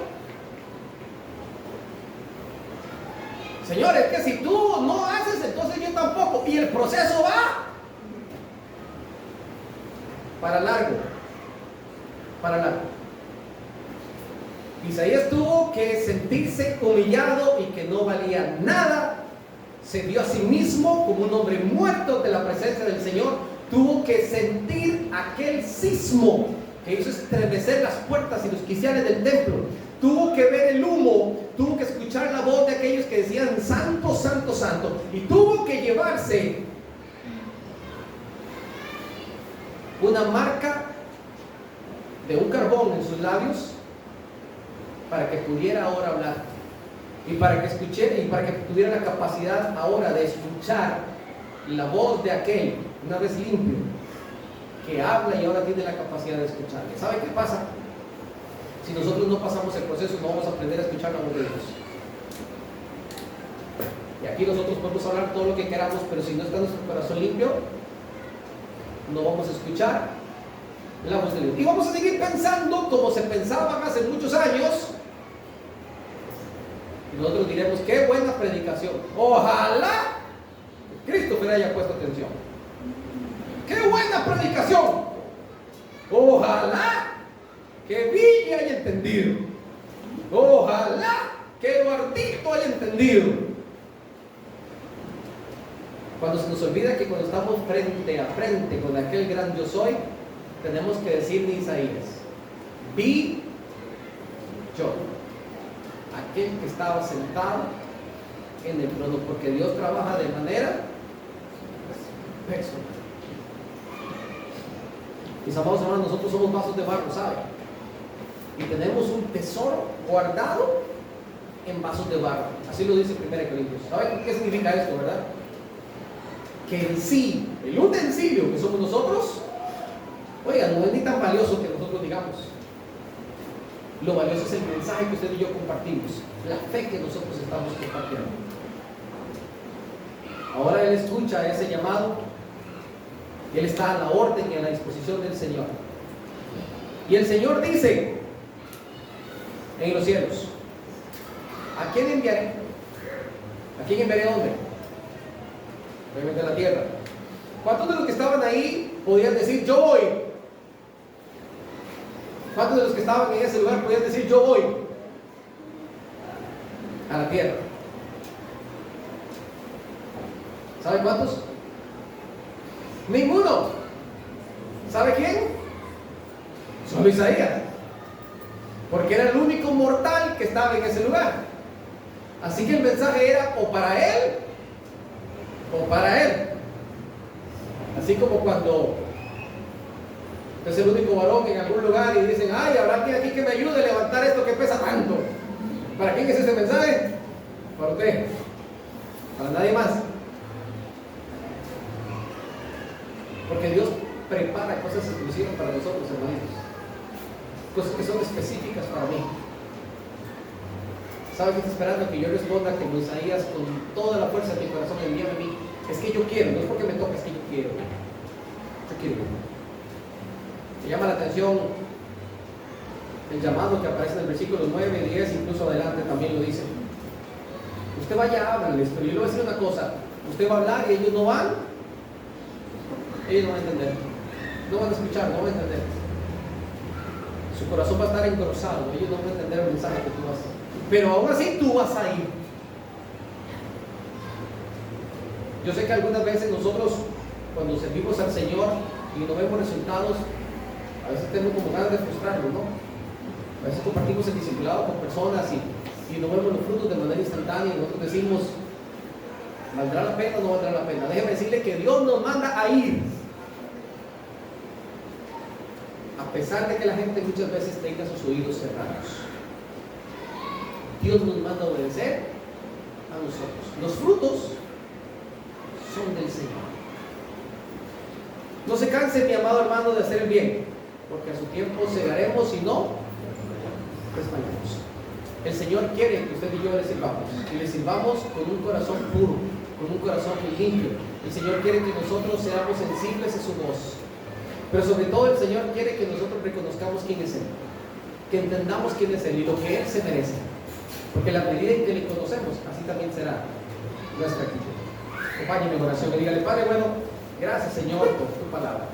Señor, es que si tú no haces, entonces yo tampoco. Y el proceso va para largo. Isaías tuvo que sentirse humillado y que no valía nada se vio a sí mismo como un hombre muerto de la presencia del Señor, tuvo que sentir aquel sismo que hizo estremecer las puertas y los quiciales del templo. Tuvo que ver el humo, tuvo que escuchar la voz de aquellos que decían santo, santo, santo, y tuvo que llevarse una marca de un carbón en sus labios para que pudiera ahora hablar y para que escuche y para que tuviera la capacidad ahora de escuchar la voz de aquel, una vez limpio, que habla y ahora tiene la capacidad de escucharle. ¿Sabe qué pasa? Si nosotros no pasamos el proceso, no vamos a aprender a escuchar la voz de Dios. Y aquí nosotros podemos hablar todo lo que queramos, pero si no está nuestro corazón limpio, no vamos a escuchar la voz de Dios. Y vamos a seguir pensando como se pensaban hace muchos años. Y nosotros diremos, qué buena predicación. Ojalá Cristo me haya puesto atención. ¡Qué buena predicación! Ojalá que Villa haya entendido. Ojalá que Eduardito haya entendido. Cuando se nos olvida que cuando estamos frente a frente con aquel gran yo soy, tenemos que decirle Isaías, vi yo, aquel que estaba sentado en el trono, porque Dios trabaja de manera personal. Mis amados hermanos, nosotros somos vasos de barro, ¿sabe? Y tenemos un tesoro guardado en vasos de barro. Así lo dice 1 Corintios. ¿Sabe qué significa esto, verdad? Que en sí, el utensilio que somos nosotros, oiga, no es ni tan valioso que nosotros digamos. Lo valioso es el mensaje que usted y yo compartimos, la fe que nosotros estamos compartiendo. Ahora Él escucha ese llamado. Él está a la orden y a la disposición del Señor. Y el Señor dice en los cielos, ¿a quién enviaré? ¿A quién enviaré dónde? Obviamente a la tierra. ¿Cuántos de los que estaban ahí podían decir yo voy? ¿Cuántos de los que estaban en ese lugar podían decir yo voy? A la tierra. ¿Sabe cuántos? Ninguno. ¿Sabe quién? Solo Isaías. Porque era el único mortal que estaba en ese lugar. Así que el mensaje era o para él o para él. Así como cuando es el único varón en algún lugar y dicen, ay, habrá alguien aquí que me ayude a levantar esto que pesa tanto. ¿Para quién es ese mensaje? Para usted. Para nadie más. Porque Dios prepara cosas exclusivas para nosotros, hermanitos. Cosas que son específicas para mí. ¿Sabe qué está esperando? Que yo responda como Isaías con toda la fuerza de mi corazón, envíame a mí. Es que yo quiero, no es porque me toque, es que yo quiero. Yo quiero. Me llama la atención el llamado que aparece en el versículo 9, 10, incluso adelante también lo dice. Usted vaya, háblales, pero yo le voy a decir una cosa. Usted va a hablar y ellos no van. Ellos no van a entender, no van a escuchar, no van a entender. Su corazón va a estar engrosado, ellos no van a entender el mensaje que tú vas a hacer. Pero aún así tú vas a ir. Yo sé que algunas veces nosotros, cuando servimos al Señor y no vemos resultados, a veces tenemos como ganas de frustrarnos, ¿no? A veces compartimos el discipulado con personas y no vemos los frutos de manera instantánea y nosotros decimos, ¿valdrá la pena o no valdrá la pena? Déjeme decirle que Dios nos manda a ir. A pesar de que la gente muchas veces tenga sus oídos cerrados. Dios nos manda a obedecer a nosotros. Los frutos son del Señor. No se canse, mi amado hermano, de hacer el bien, porque a su tiempo segaremos y no desmayamos. El Señor quiere que usted y yo le sirvamos, y le sirvamos con un corazón puro, con un corazón limpio. El Señor quiere que nosotros seamos sensibles a su voz, pero sobre todo el Señor quiere que nosotros reconozcamos quién es Él, que entendamos quién es Él y lo que Él se merece, porque la medida en que le conocemos, así también será nuestra actitud. Acompáñenme en oración y dígale, Padre bueno, gracias Señor por tu palabra.